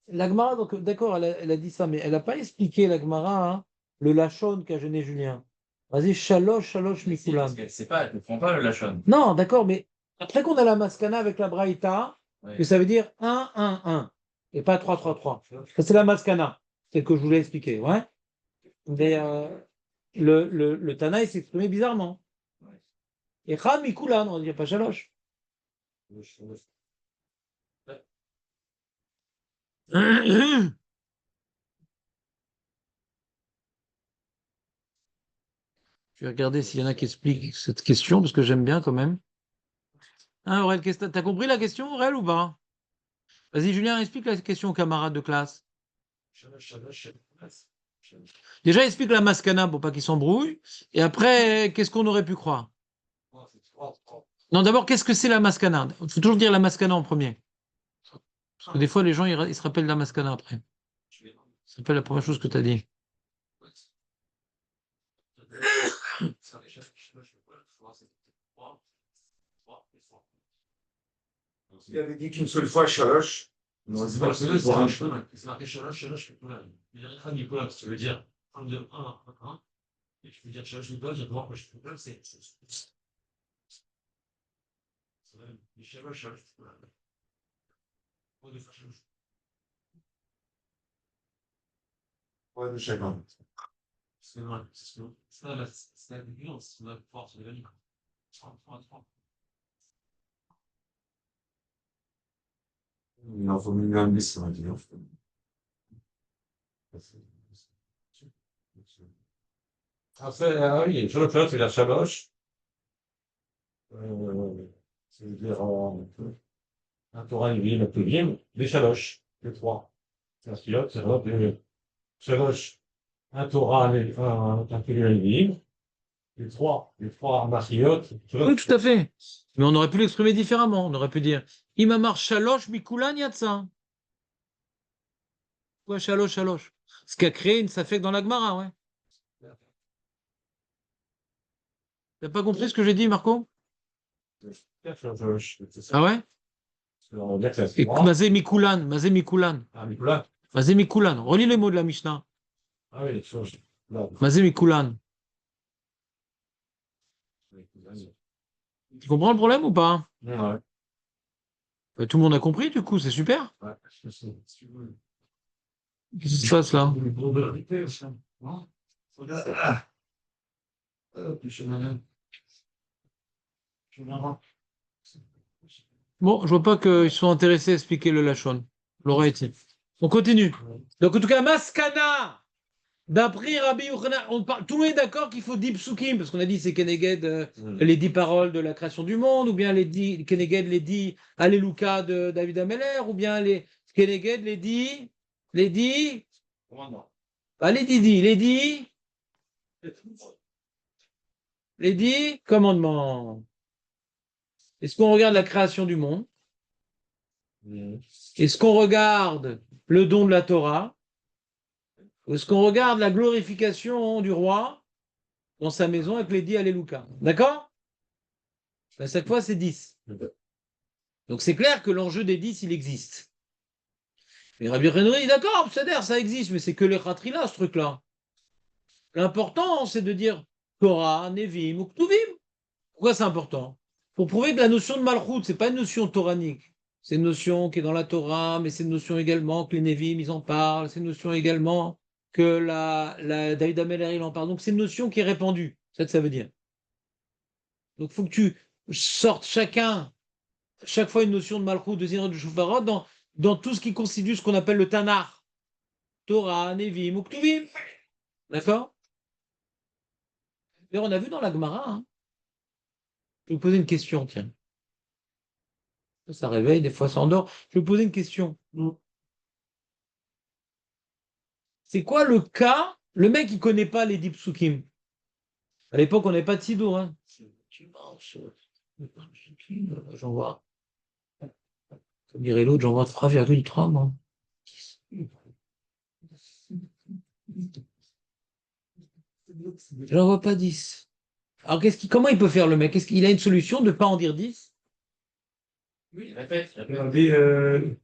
la Gemara, donc, d'accord, elle a dit ça, mais elle n'a pas expliqué, la Gemara, hein, le Lachon qu'a gêné Julien. Vas-y, Shalosh, Shalosh, Si, Mikulam. parce qu'elle sait pas, elle ne comprend pas le Lachon. Non, d'accord, mais après qu'on a la Maskana avec la Braïta, Ouais. que ça veut dire 1, 1, 1, et pas 3, 3, 3. Ça, c'est la Maskana, c'est ce que je voulais expliquer, ouais. Mais le Tana, il s'exprimait bizarrement. Et Chad Mikulan, on ne dit pas Shalosh. Je vais regarder s'il y en a qui expliquent cette question, parce que j'aime bien quand même. Hein, Aurel, t'as compris la question, Aurel, ou pas? Vas-y, Julien, explique la question aux camarades de classe. Déjà, explique la Maskana pour pas qu'ils s'embrouillent. Et après, qu'est-ce qu'on aurait pu croire? Non, d'abord, qu'est-ce que c'est la Maskana? Il faut toujours dire la Maskana en premier. Parce que des fois, les gens, ils se rappellent de la Maskana après. Ça s'appelle la première chose que tu as dit. Il avait dit qu'une seule fois Shalosh. Non, c'est pas c'est un chemin. C'est marqué Shalosh, Mikulan. Il y a un Mikulan, ça veut dire 1, 2, 1, 1, 1. Et tu peux dire Shalosh Mikulan, je vais voir que je peux pas, c'est. Les Shalosh Mikulan. Pas de Shalosh. Ouais, de chacun. C'est vrai, c'est ça, c'est la nuance, c'est la force de la vie. 3, 3, 3. Il en faut minimum 10, on va dire. Après, ah oui, Shalosh, c'est la Shalosh. C'est-à-dire un Torah, une ville, un Tevim, des Shalosh, les trois. C'est un pilote, c'est vrai, des Shalosh, un Torah, un Tevim, une ville, les trois Machiotes. Oui, tout à fait. Mais on aurait pu l'exprimer différemment. On aurait pu dire Imamar Shalosh Mikulan Yatsa. Ouais, Shalosh, Shalosh. Ce qui a créé une safek dans la Gemara, ouais. T'as pas compris ce que j'ai dit, Marco? Ah ouais? Et Mazé Mikulan, Mazé Mikulan. Ah, Nicolas. Mazé Mikulan. Relis les mots de la Mishnah. Ah oui, les choses. Là. Mazé Mikulan. Tu comprends le problème ou pas? Ouais. Bah, tout le monde a compris, du coup, c'est super. Ouais. Qu'est-ce qui se passe là? Bon, je vois pas qu'ils sont intéressés à expliquer le Lachon. L'aurait été. On continue. Donc, en tout cas, Maskana, d'après Rabbi Yochanan, tout le monde est d'accord qu'il faut 10 psukim, parce qu'on a dit c'est Keneged, les 10 paroles de la création du monde, ou bien les 10, Keneged, les 10 Alléluia de David Ameller, ou bien les Keneged, les 10, pas les 10, les 10 commandements. Est-ce qu'on regarde la création du monde? Est-ce qu'on regarde le don de la Torah? Ou est-ce qu'on regarde la glorification du roi dans sa maison avec les 10 Alléluia? D'accord? À chaque fois, c'est 10. Donc c'est clair que l'enjeu des 10, il existe. Et Rabbi Renoué dit d'accord, c'est-à-dire ça existe, mais c'est que les khatrila, ce truc-là. L'important, c'est de dire Torah, Nevim ou Ktuvim. Pourquoi c'est important? Pour prouver que la notion de Malchut, c'est pas une notion toranique. C'est une notion qui est dans la Torah, mais c'est une notion également que les Nevim, ils en parlent. C'est une notion également que la David Ameller, il en parle. Donc c'est une notion qui est répandue. C'est ça que ça veut dire. Donc il faut que tu sortes chaque fois une notion de Malchut, de Zirah, de Shofarot, dans tout ce qui constitue ce qu'on appelle le Tanakh. Torah, Nevim ou Ktuvim. D'accord? Et on a vu dans la Gemara, hein. Je vais vous poser une question, tiens. Ça réveille, des fois ça endort. Je vais vous poser une question. C'est quoi le cas, le mec qui connaît pas les Dipsukim? À l'époque, on n'avait pas de Sido, hein. J'en vois. Comme dirait l'autre, j'en vois 3,3, moi. J'en vois pas 10. Alors, comment il peut faire le mec? Est-ce qu'il a une solution de ne pas en dire 10? Oui, répète, Il répète. avait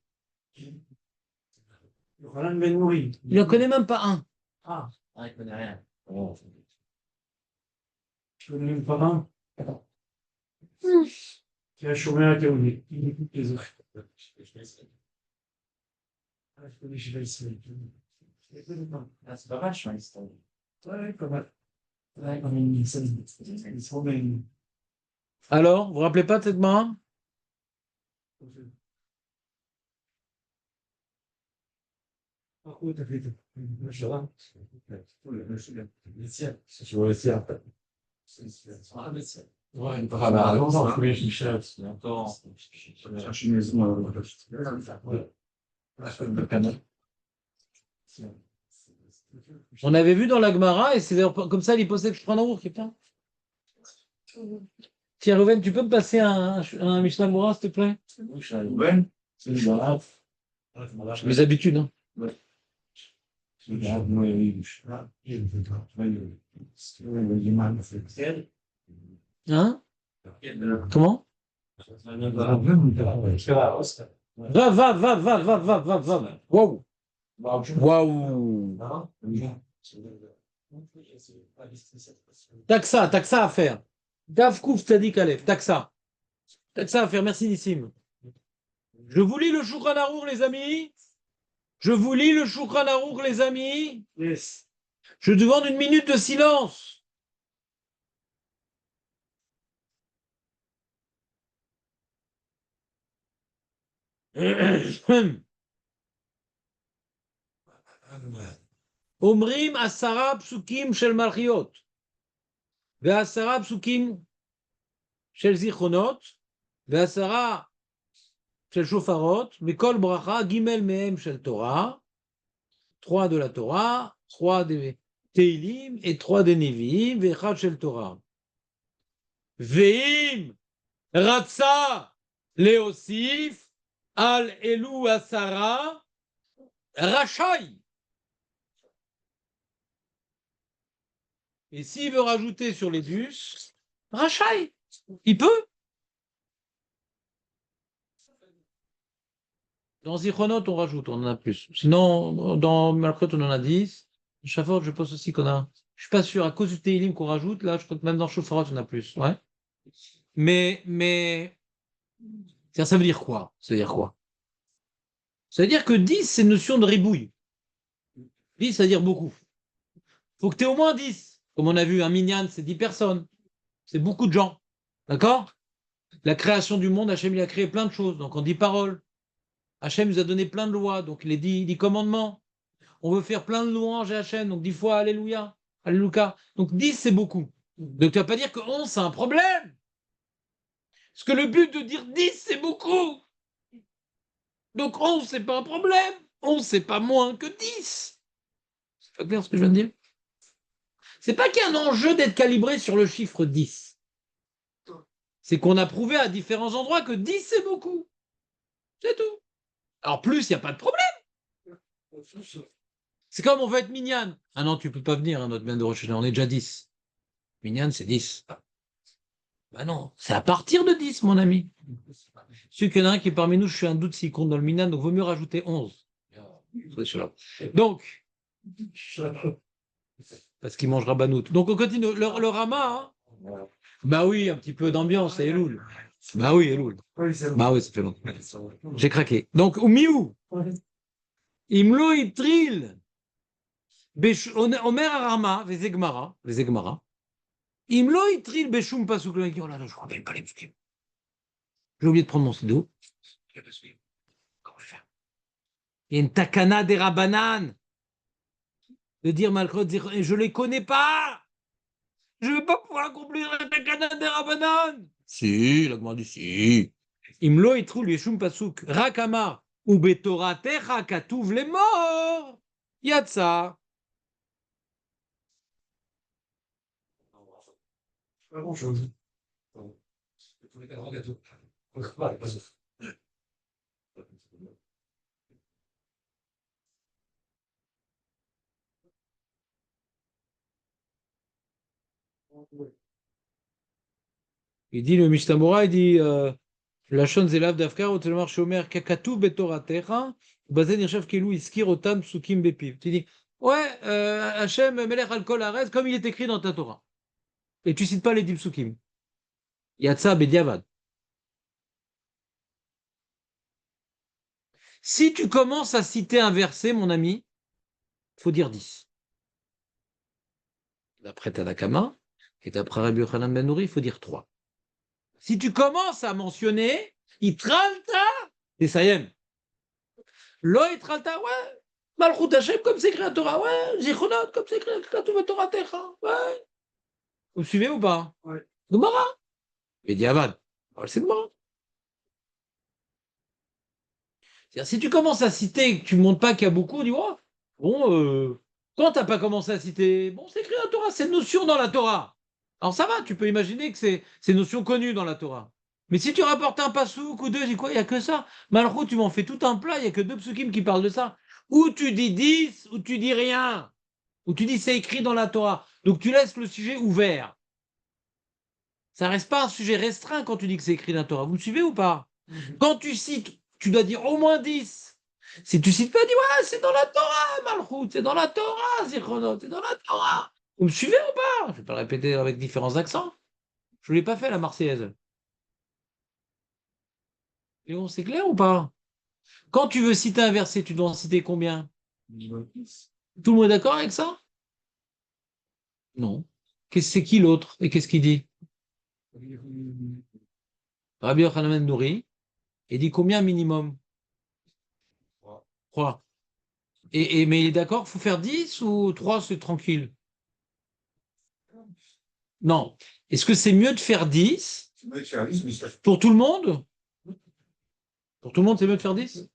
Yohanan Ben Nouri. Il n'en connaît même pas un. Ah, Ah, il connaît rien. je connais même pas un. Qui a chômé à Théonie. Il écoute les autres. Ah, je connais Sheva Israël. Je les connais pas. Ah, c'est pas mal, je pense. Ouais, pas mal. Ouais, comme une scène. Ils sont bien. Alors, vous vous rappelez pas de cette main? Par contre, t'as fait tout. Je vois. Les siens. Je vois les siens. Ah, mais c'est Ouais, une parade à longtemps, je connais Michel. longtemps. Chercher une maison Ouais. On avait vu dans la Gemara, et c'est d'ailleurs comme ça l'hypothèse Shulchan qui vient. Tiens, Rouven, tu peux me passer un Mishnah Moura, s'il te plaît? Rouben, Mes habitudes, hein. Hein? Comment? Va, va, va, va, va, va, va, va. Waouh! Waouh! Taxa à faire. Gav Kouf Tzadik Aleph, taxa. Taxa à faire, merci Nissim. Je vous lis le Shulchan Arour, les amis. Je vous lis le Shulchan Arour, les amis. Yes. Je demande une minute de silence. Omrim asara psukim shel malchiot. Ve'asara psukim shel zichronot. Ve'asara shel shofarot. Mikol bracha gimel mehem shel Torah. 3 de la Torah, 3 des Teilim et 3 des Nevi'im. Ve'echad shel Torah. Ve'im ratsa leosif al elu asara rachai. Et s'il veut rajouter sur les 10, rachai, il peut. Dans Zichronot, on rajoute, on en a plus. Sinon, dans Malchot, on en a 10. Shafot, je pense aussi qu'on a. Je suis pas sûr, à cause du Teilim qu'on rajoute, là, je crois que même dans Shofarot, on a plus. Ouais. Mais, ça veut dire quoi? Ça veut dire quoi? Ça veut dire que 10, c'est une notion de ribouille. 10, ça veut dire beaucoup. Faut que tu aies au moins 10. Comme on a vu, un minyan, c'est 10 personnes. C'est beaucoup de gens. D'accord? La création du monde, Hachem, il a créé plein de choses. Donc, on dit parole. Hachem nous a donné plein de lois. Donc, les 10 commandements. On veut faire plein de louanges à Hachem. Donc, 10 fois Alléluia. Alléluia. Donc, 10, c'est beaucoup. Donc, tu vas pas dire que 11, c'est un problème. Parce que le but de dire 10, c'est beaucoup. Donc, 11, c'est pas un problème. 11, c'est pas moins que 10. C'est pas clair ce que je viens de dire? C'est pas qu'il y a un enjeu d'être calibré sur le chiffre 10. C'est qu'on a prouvé à différents endroits que 10, c'est beaucoup. C'est tout. Alors, plus, il n'y a pas de problème. C'est comme on veut être mignonne. Ah non, tu peux pas venir à notre bain de Rosh Hashanah, on est déjà 10. Mignonne, c'est 10. Bah non, c'est à partir de 10, mon ami. Celui qu'il y en a un qui est parmi nous, je suis un doute s'il compte dans le minyan, donc vaut mieux rajouter 11. Donc, parce qu'il mangera Banout. Donc on continue. Le Rama, hein. Bah oui, un petit peu d'ambiance, c'est Elul. Bah oui, Elul. Bah oui, ça fait longtemps. J'ai craqué. Donc, au miou, Imlo Itril, Omer Arama, Vezegmara, Imlo Itril Beshum Pasuk. Oh là là, je ne rappelle pas les psukim. J'ai oublié de prendre mon stylo. Comment je vais faire? Il y a une takana des Rabanan. De dire Malchot, je ne les connais pas. Je ne vais pas pouvoir accomplir la takana des Rabanan. Si, la Gemara dit si. Imlo Itril Beshum Pasuk. Rakama. Ou Betoratecha Katuv les morts. Yatsa. Pas grand-chose. Tous les cadres gâteaux. Il dit le Mishtamura, il dit Lachon zelav d'afkar, ou telmar shomer kakatu betoratecha, bazen irshav kelu iskir otam psukim bepiv. Tu dis, ouais, Hachem melech al kol haaretz, comme il est écrit dans ta Torah. Et tu cites pas les 10 psukim. Yatsa bediavad. Si tu commences à citer un verset, mon ami, il faut dire 10. D'après Tanakama, et d'après Rabbi Yochanan ben Nouri, il faut dire 3. Si tu commences à mentionner, Itralta, et ça y est. Lo Itralta, ouais. Malchut Hashem, comme c'est écrit à Torah, ouais. Zichronot, comme c'est écrit à Torah Techa, ouais. Vous suivez ou pas? Ouais. Gemara. Et Diavad. C'est Gemara. C'est-à-dire, si tu commences à citer et que tu ne montres pas qu'il y a beaucoup, on dit, oh, bon, quand tu n'as pas commencé à citer, bon, c'est écrit dans la Torah, c'est une notion dans la Torah. Alors ça va, tu peux imaginer que c'est une notion connue dans la Torah. Mais si tu rapportes un pasouk ou deux, je dis quoi, il n'y a que ça. Malchut, tu m'en fais tout un plat, il n'y a que 2 psukim qui parlent de ça. Ou tu dis 10, ou tu dis rien. Ou tu dis c'est écrit dans la Torah. Donc tu laisses le sujet ouvert. Ça reste pas un sujet restreint quand tu dis que c'est écrit dans la Torah. Vous me suivez ou pas? Quand tu cites, tu dois dire au moins 10. Si tu cites pas, dis ouais, c'est dans la Torah, Malchut, c'est dans la Torah, Zichronot, c'est dans la Torah. Vous me suivez ou pas? Je ne vais pas le répéter avec différents accents. Je ne l'ai pas fait la Marseillaise. Et bon, c'est clair ou pas? Quand tu veux citer un verset, tu dois en citer combien? Tout le monde est d'accord avec ça? Non. C'est qui l'autre? Et qu'est-ce qu'il dit? Rabbi Yochanan ben Nouri. Il dit combien minimum? 3. Mais il est d'accord, il faut faire 10 ou 3, c'est tranquille? Non. Est-ce que c'est mieux de faire 10 pour tout le monde? Pour tout le monde, c'est mieux de faire 10?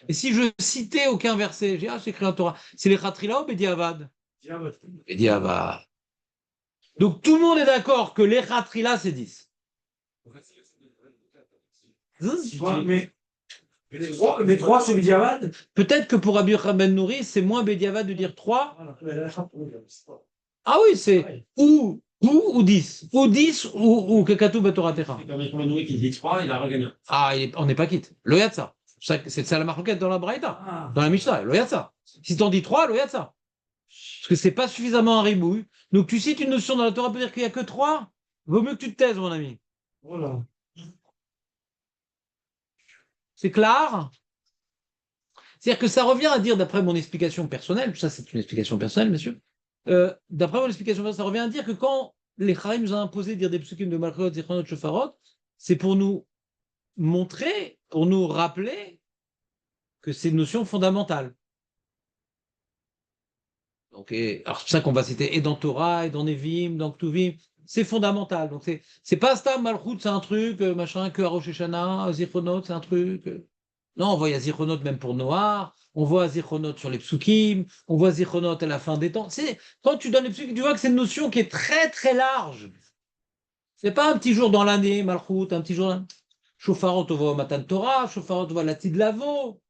Et si je citais aucun verset, j'ai c'est écrit en Torah, c'est les Khatrila ou Bediavad? Bediavad. Donc tout le monde est d'accord que les Khatrila, c'est 10. Mais les 3, c'est Bediavad. Peut-être que pour Rabbi Yochanan ben Nouri, c'est moins Bediavad de dire 3. Ah oui, c'est ou 10. Ou 10 ou Kekatu Batoratecha. C'est comme Yochanan ben Nouri qui dit 3, il a regagné. Ah, on n'est pas quitte. Lo Yatsa. C'est ça la marquette dans la Braïta. Dans la Mishnah. Lo Yatsa. Si t'en dis 3, Lo Yatsa. Parce que c'est pas suffisamment un ribouille. Donc tu cites une notion dans la Torah pour dire qu'il n'y a que 3. Vaut mieux que tu te taises, mon ami. Voilà. C'est clair? C'est-à-dire que ça revient à dire, d'après mon explication personnelle, ça c'est une explication personnelle, monsieur, d'après mon explication personnelle, ça revient à dire que quand les Chaim nous ont imposé de dire des psukim de Malchot, Zichronot, Shofarot, c'est pour nous montrer, pour nous rappeler que c'est une notion fondamentale. Donc, alors c'est pour ça qu'on va citer et dans Torah, et dans Nevim, dans Ktuvim, c'est fondamental. Donc c'est pas Stam Malchut, c'est un truc, machin, que Rosh Hashanah, Zichronot, c'est un truc. Non, on voit Zichronot même pour Noir, on voit Zichronot sur les psukim, on voit Zichronot à la fin des temps. Quand tu donnes les psukim, tu vois que c'est une notion qui est très très large. C'est pas un petit jour dans l'année, Malchut, un petit jour. Shofarot, on voit au Matan Torah, Shofarot, on voit la Tid Lavo.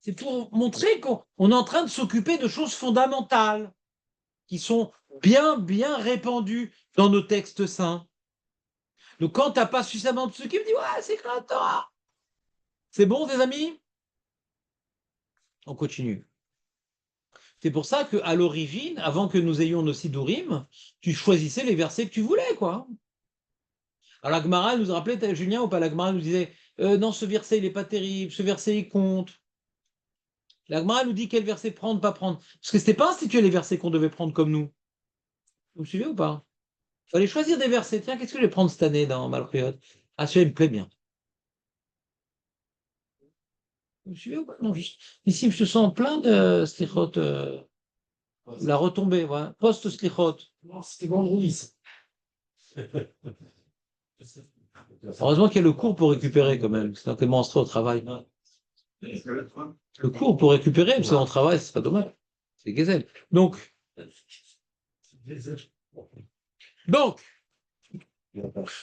C'est pour montrer qu'on est en train de s'occuper de choses fondamentales qui sont bien, bien répandues dans nos textes saints. Donc quand tu n'as pas suffisamment de psukim, tu dis ouais, c'est écrit dans la Torah. C'est bon, des amis? On continue. C'est pour ça qu'à l'origine, avant que nous ayons nos sidurim, tu choisissais les versets que tu voulais, quoi. Alors la Gemara nous rappelait, Julien, ou pas, la Gemara nous disait non, ce verset, il n'est pas terrible, ce verset, il compte. La Gemara nous dit quel verset prendre, pas prendre. Parce que ce n'était pas institué les versets qu'on devait prendre comme nous. Vous me suivez ou pas? Il fallait choisir des versets. Tiens, qu'est-ce que je vais prendre cette année dans Malchut? Ah, celui-là, il me plaît bien. Vous me suivez ou pas? Non, ici, je me sens plein de slichot. La retombée, voilà. Post-slichot. Non, c'était vendredi. Heureusement qu'il y a le cours pour récupérer quand même. Sinon, comment on serait au travail? Le cours pour récupérer, parce qu'on travaille, c'est pas dommage. C'est Gezel. Donc,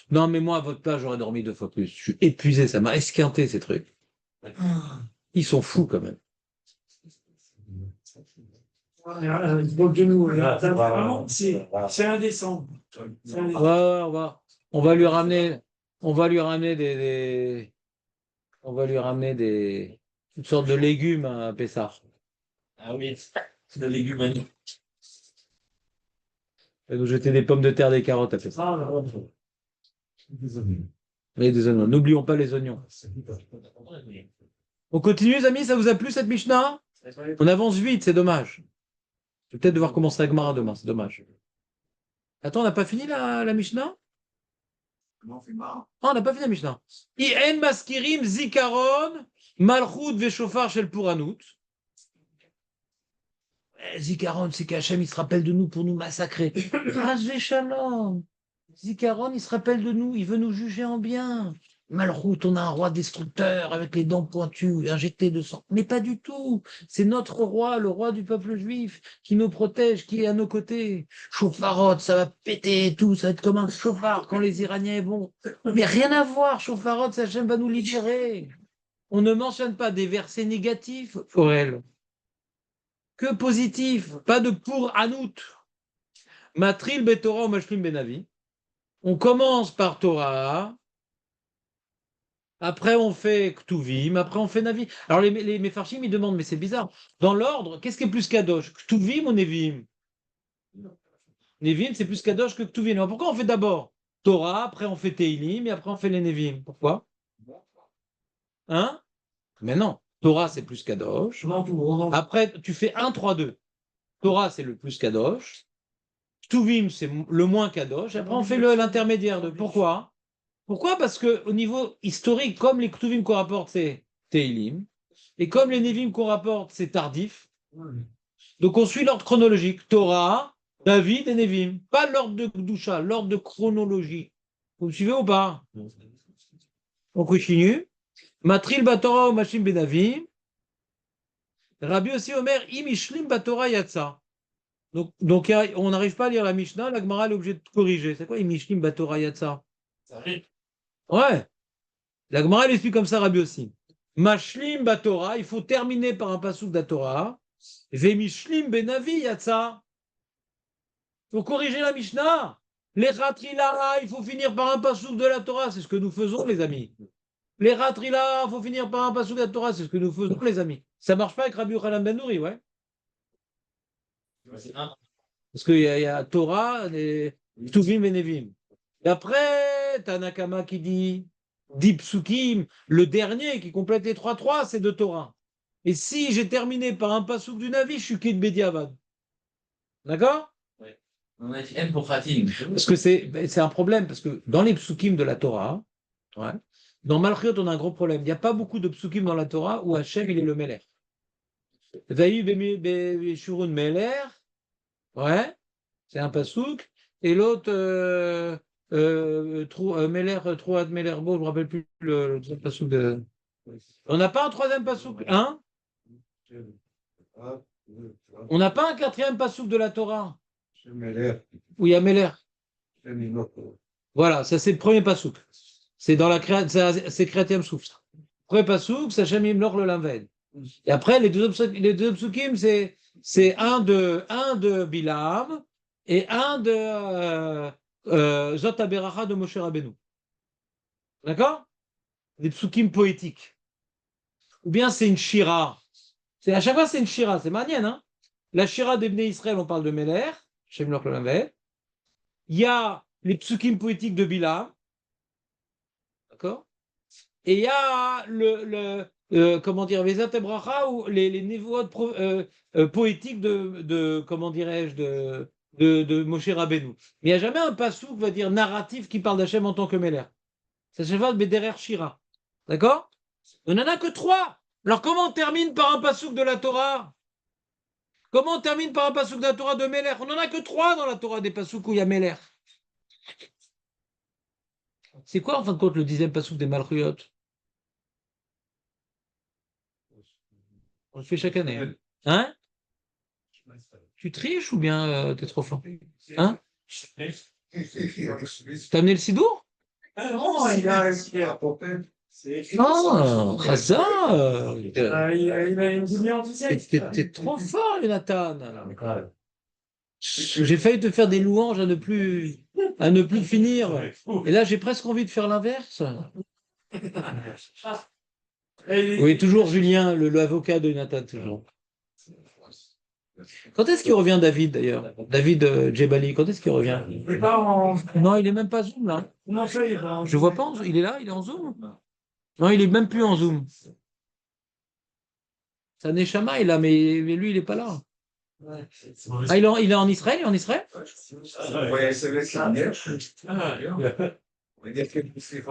non, mais moi, à votre place, j'aurais dormi 2 fois plus. Je suis épuisé, ça m'a esquinté ces trucs. Ils sont fous quand même. Le genou, c'est indécent. Ouais, on va lui ramener on va lui ramener on va lui ramener toutes sortes de légumes à Pessah. Ah oui, c'est de légumes. Elle va nous jeter des pommes de terre, des carottes à Pessah. Désolé. Et des oignons. N'oublions pas les oignons. On continue, les amis, ça vous a plu cette Mishnah? On avance vite, c'est dommage. Je vais peut-être devoir commencer à Gemara demain, c'est dommage. Attends, on n'a pas fini la Mishnah? Comment on fait marre? Ah, on n'a pas fini la Mishnah. En maskirim zikaron malchut veshofar shel puranut. Zikaron, c'est qu'Hachem, il se rappelle de nous pour nous massacrer. Rasvé shalom. Zikaron, il se rappelle de nous, il veut nous juger en bien. Malchut, on a un roi destructeur avec les dents pointues, injecté de sang. Mais pas du tout. C'est notre roi, le roi du peuple juif, qui nous protège, qui est à nos côtés. Chauffarot, ça va péter et tout, ça va être comme un chauffard quand les Iraniens vont. Mais rien à voir, Chauffarot, Hachem va nous libérer. On ne mentionne pas des versets négatifs, Aurel. Que positif, pas de pour Anout. Matril betorah ou mashlim benavi. On commence par Torah, après on fait Ktuvim, après on fait Navi. Alors les Mefarshim, ils demandent, mais c'est bizarre. Dans l'ordre, qu'est-ce qui est plus Kadosh, Ktuvim ou Nevim? Nevim, c'est plus Kadosh que Ktuvim. Alors pourquoi on fait d'abord Torah, après on fait Teilim, et après on fait les Nevim? Pourquoi? Hein? Mais non, Torah c'est plus Kadosh. Après, tu fais 1, 3, 2. Torah c'est le plus Kadosh. Ktuvim, c'est le moins Kadosh. Après, on fait l'intermédiaire de. Pourquoi? Pourquoi? Parce qu'au niveau historique, comme les Ktuvim qu'on rapporte, c'est Teilim, et comme les Nevim qu'on rapporte, c'est tardif, donc on suit l'ordre chronologique. Torah, David et Nevim. Pas l'ordre de Gdusha, l'ordre de chronologie. Vous me suivez ou pas? On continue. Matril Batora ou Mashim Benavim. Rabbi aussi Omer, Imishlim Batora Yatsa. Donc on n'arrive pas à lire la Mishnah, la Gemara est obligée de corriger. C'est quoi Imishlim Batora Yatsa? Ça arrive. Ouais. La Gemara elle explique comme ça Rabbi aussi. Mashlim Batora, il faut terminer par un pasuk de la Torah. Vemishlim Benavi Yatsa. Il faut corriger la Mishnah. Les Ratrilara, il faut finir par un pasuk de la Torah. C'est ce que nous faisons, les amis. Les Ratrilara, il faut finir par un pasuk de la Torah. C'est ce que nous faisons, les amis. Ça marche pas avec Rabbi Yochanan Ben Nouri, ouais. C'est un. Parce qu'il y a Torah, les Ktuvim et Nevim. Et après, t'as Nakama qui dit Dipsukim, le dernier qui complète les 3-3, c'est de Torah. Et si j'ai terminé par un pasuk du Navi, je suis Kid Bediavad. D'accord? On a dit M pour Khatim. Parce que c'est un problème, parce que dans les psukim de la Torah, ouais, dans Malchiot, on a un gros problème. Il n'y a pas beaucoup de psukim dans la Torah où Hachem, il est le Meler. Vaï Beshurun Meler, ouais, c'est un pasuk. Et l'autre, Meler, Troad Melerbo, je ne me rappelle plus le deuxième pasuk de. On n'a pas un troisième pasuk, hein? On n'a pas un quatrième pasuk de la Torah où il y a Meler. Voilà, ça c'est le premier pasuk. C'est dans c'est Kriyat Souf. Premier pasuk, c'est Hachem Yimlor le Lamved. Et après, les deux psukim, c'est un de Bilam et un de Zot HaBeracha de Moshe Rabbeinu. D'accord? Des psukim poétiques. Ou bien c'est une shira. À chaque fois, c'est une shira. C'est manienne, hein? La shira des Bnei Israël, on parle de Meler, Hachem Yimlor le Lamved. Il y a les psukim poétiques de Bilam. D'accord? Et il y a comment dire, les Atebracha ou les niveaux poétiques comment dirais-je, de Moshe Rabbeinu. Mais il n'y a jamais un passouk, va dire, narratif qui parle d'Hachem en tant que Meler. Ça se fait Bederer Shira. D'accord? On n'en a que 3. Alors comment on termine par un passouk de la Torah? Comment on termine par un passouk de la Torah de Meler? On n'en a que 3 dans la Torah des passouk où il y a Meler. C'est quoi en fin de compte le 10e passouk des Malchuyot? On le fait chaque année. Hein? Tu triches ou bien t'es trop fort? Hein? T'as amené le sidour? Non, il a Oh, Chazal! il a une demi-heure T'es trop fort, Jonathan! J'ai failli te faire des louanges à ne plus à ne plus finir. Et là, j'ai presque envie de faire l'inverse. Oui, toujours Julien, l'avocat de Nathan, toujours. Quand est-ce qu'il revient, David, d'ailleurs? David Djebali, quand est-ce qu'il revient? Il est pas en. Non, il est même pas Zoom, là. Non, ça, il est pas en. Je vois pas, il est là, il est en Zoom? Non, il est même plus en Zoom. Ça n'est Shama, il est là, mais lui, il est pas là. Ah, il est en Israël? Il est en Israël? Ouais, c'est vrai, c'est bien. On va dire que c'est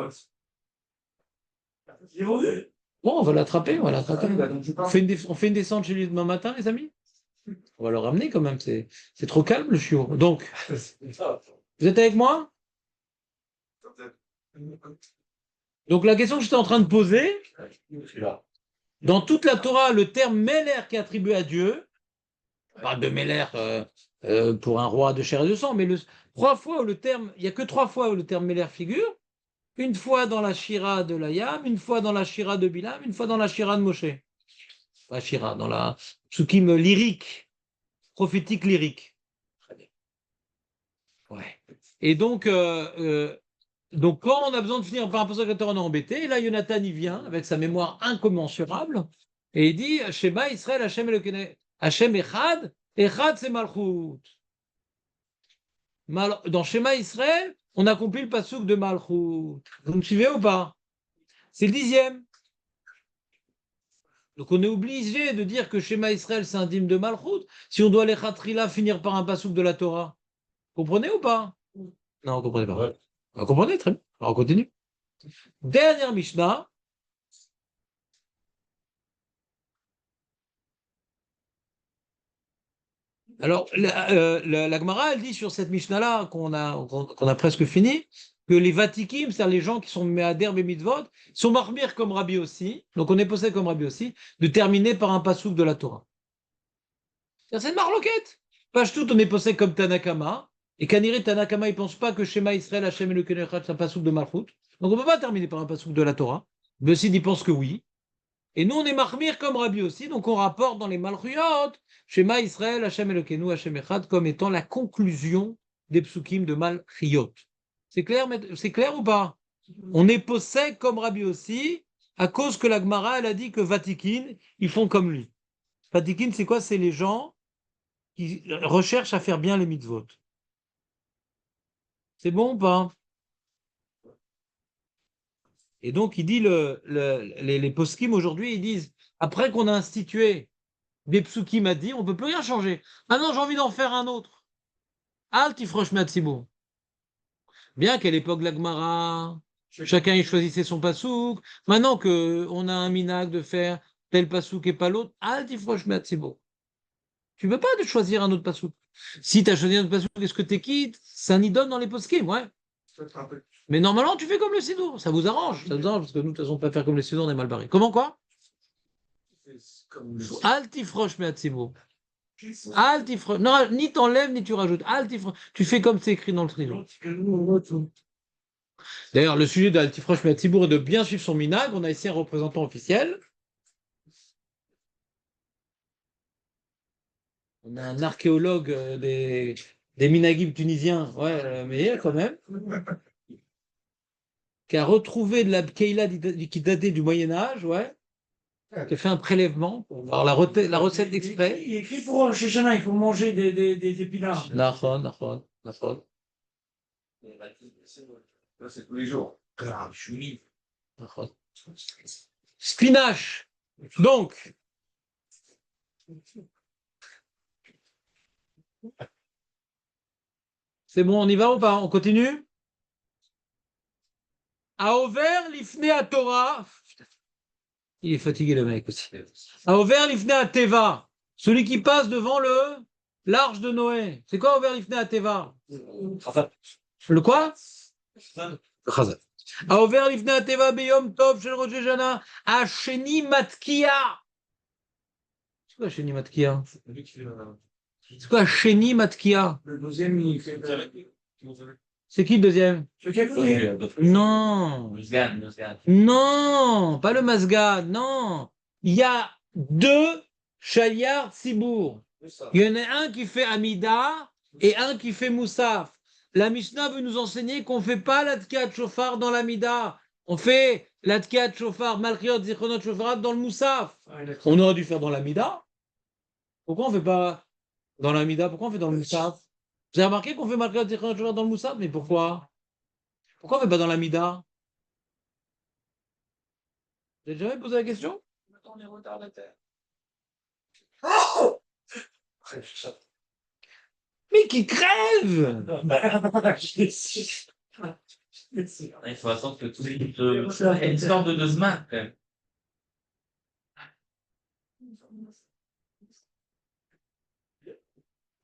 Bon, on va l'attraper, on va l'attraper. On fait une descente chez lui demain matin, les amis? On va le ramener quand même, c'est trop calme le chiot. Donc, vous êtes avec moi? Donc la question que j'étais en train de poser, dans toute la Torah, le terme Meler qui est attribué à Dieu, on parle de Meler pour un roi de chair et de sang, mais trois fois où le terme, il n'y a que 3 fois où le terme Meler figure, une fois dans la Shira de Layam, une fois dans la Shira de Bilam, une fois dans la Shira de Moshe. Pas Shira, dans la Psukim lyrique, prophétique lyrique. Ouais. Et donc, quand on a besoin de finir par un passage que on est embêté, et là, Jonathan, il vient avec sa mémoire incommensurable, et il dit Shema Israël, Hachem Elokeinu, Hachem Echad, Echad c'est Malchut. Dans Shema Israël, on accomplit le passouk de Malchut. Vous me suivez ou pas? C'est le 10e. Donc on est obligé de dire que Shema Israël, c'est un dîme de Malchut, si on doit les Khatrila finir par un passouk de la Torah. Comprenez ou pas? Non, vous comprenez pas. Ouais. Vous comprenez, très bien. Alors on continue. Dernière Mishnah. Alors, la Gemara, elle dit sur cette Mishnah-là, qu'on a presque fini, que les Vatikim, c'est-à-dire les gens qui sont Me'ader et Mitzvot, sont marmir comme Rabbi aussi, donc on est possédé comme Rabbi aussi, de terminer par un passouk de la Torah. C'est une marloquette. Pashtout, on est possédé comme Tanakama, et Kaniri Tanakama, il ne pense pas que Shema Israël, Hashem Elokeinu Echad, c'est un passouk de Malchut. Donc on ne peut pas terminer par un passouk de la Torah. Bessid, il pense que oui. Et nous, on est marmir comme Rabbi aussi, donc on rapporte dans les Malchuyot, Shema Israël, Hashem Elokeinu, Hashem Echad, comme étant la conclusion des psukim de Malchuyot. C'est clair, c'est clair ou pas? On est possède comme Rabbi aussi, à cause que la Gemara, elle a dit que Vatikin, ils font comme lui. Vatikin, c'est quoi? C'est les gens qui recherchent à faire bien les mitzvot. C'est bon ou pas? Et donc, il dit, les poskim aujourd'hui, ils disent, après qu'on a institué des psukim à dire, on ne peut plus rien changer. Maintenant, j'ai envie d'en faire un autre. Alt ifrosh me'atzibur. Bien qu'à l'époque de la Gemara, chacun y choisissait son pasouk. Maintenant qu'on a un minag de faire tel pasouk et pas l'autre, alt ifrosh me'atzibur. Tu ne peux pas de choisir un autre pasouk. Si tu as choisi un autre pasouk, est-ce que tu es quitte? C'est un idole dans les poskim, ouais. Mais normalement, tu fais comme le sidour. Ça vous arrange. Ça vous arrange parce que nous, de toute façon, pas faire comme les sidour, on est mal barré. Comment quoi? Altifroche me'atzibur. Altifroche. Non, ni t'enlèves, ni tu rajoutes. Altifroche. Tu fais comme c'est écrit dans le triomphe. D'ailleurs, le sujet d'Altifroche me'atzibur est de bien suivre son minag. On a ici un représentant officiel. On a un archéologue des minagim tunisiens. Ouais, mais quand même. Qui a retrouvé de la Keila qui datait du Moyen-Âge, ouais, qui a fait un prélèvement pour voir la recette exprès. Il écrit pour Rosh Hashanah, il faut manger des épinards. Nachon. C'est tous les jours. Nachon. Spinach. Donc, c'est bon, on y va ou pas? On continue? A ouvert l'ifné à Torah. Il est fatigué le mec aussi. A ouvert l'ifné à Teva. Celui qui passe devant l'arche de Noé. C'est quoi ouvert l'ifné à Teva? Le quoi? Le Chazal. A ouvert l'ifné à Teva beyom tov shel Rosh Hashanah. A sheni matkia. C'est quoi sheni matkia? C'est quoi sheni matkia? Le deuxième, il fait. C'est qui le deuxième? Non. Non, pas le Masgad, non. Il y a 2 Shayar Sibour. Il y en a un qui fait Amida et un qui fait Moussaf. la Mishnah veut nous enseigner qu'on ne fait pas la Tkiat Shofar dans la Mida. On fait la Tkiat Shofar, Malchiot, Zichronot, Shofar dans le Moussaf. On aurait dû faire dans la Mida. Pourquoi on ne fait pas dans la Mida? Pourquoi on fait dans le Moussaf? Vous avez remarqué qu'on fait Malchiot, Zichronot, Shofar dans le Moussaf? Mais pourquoi? Pourquoi on ne fait pas dans la Mida? Vous avez jamais posé la question? On est retardataire. Mais qui crève! Il faut attendre que tout il y a une histoire de 2 semaines, quand même.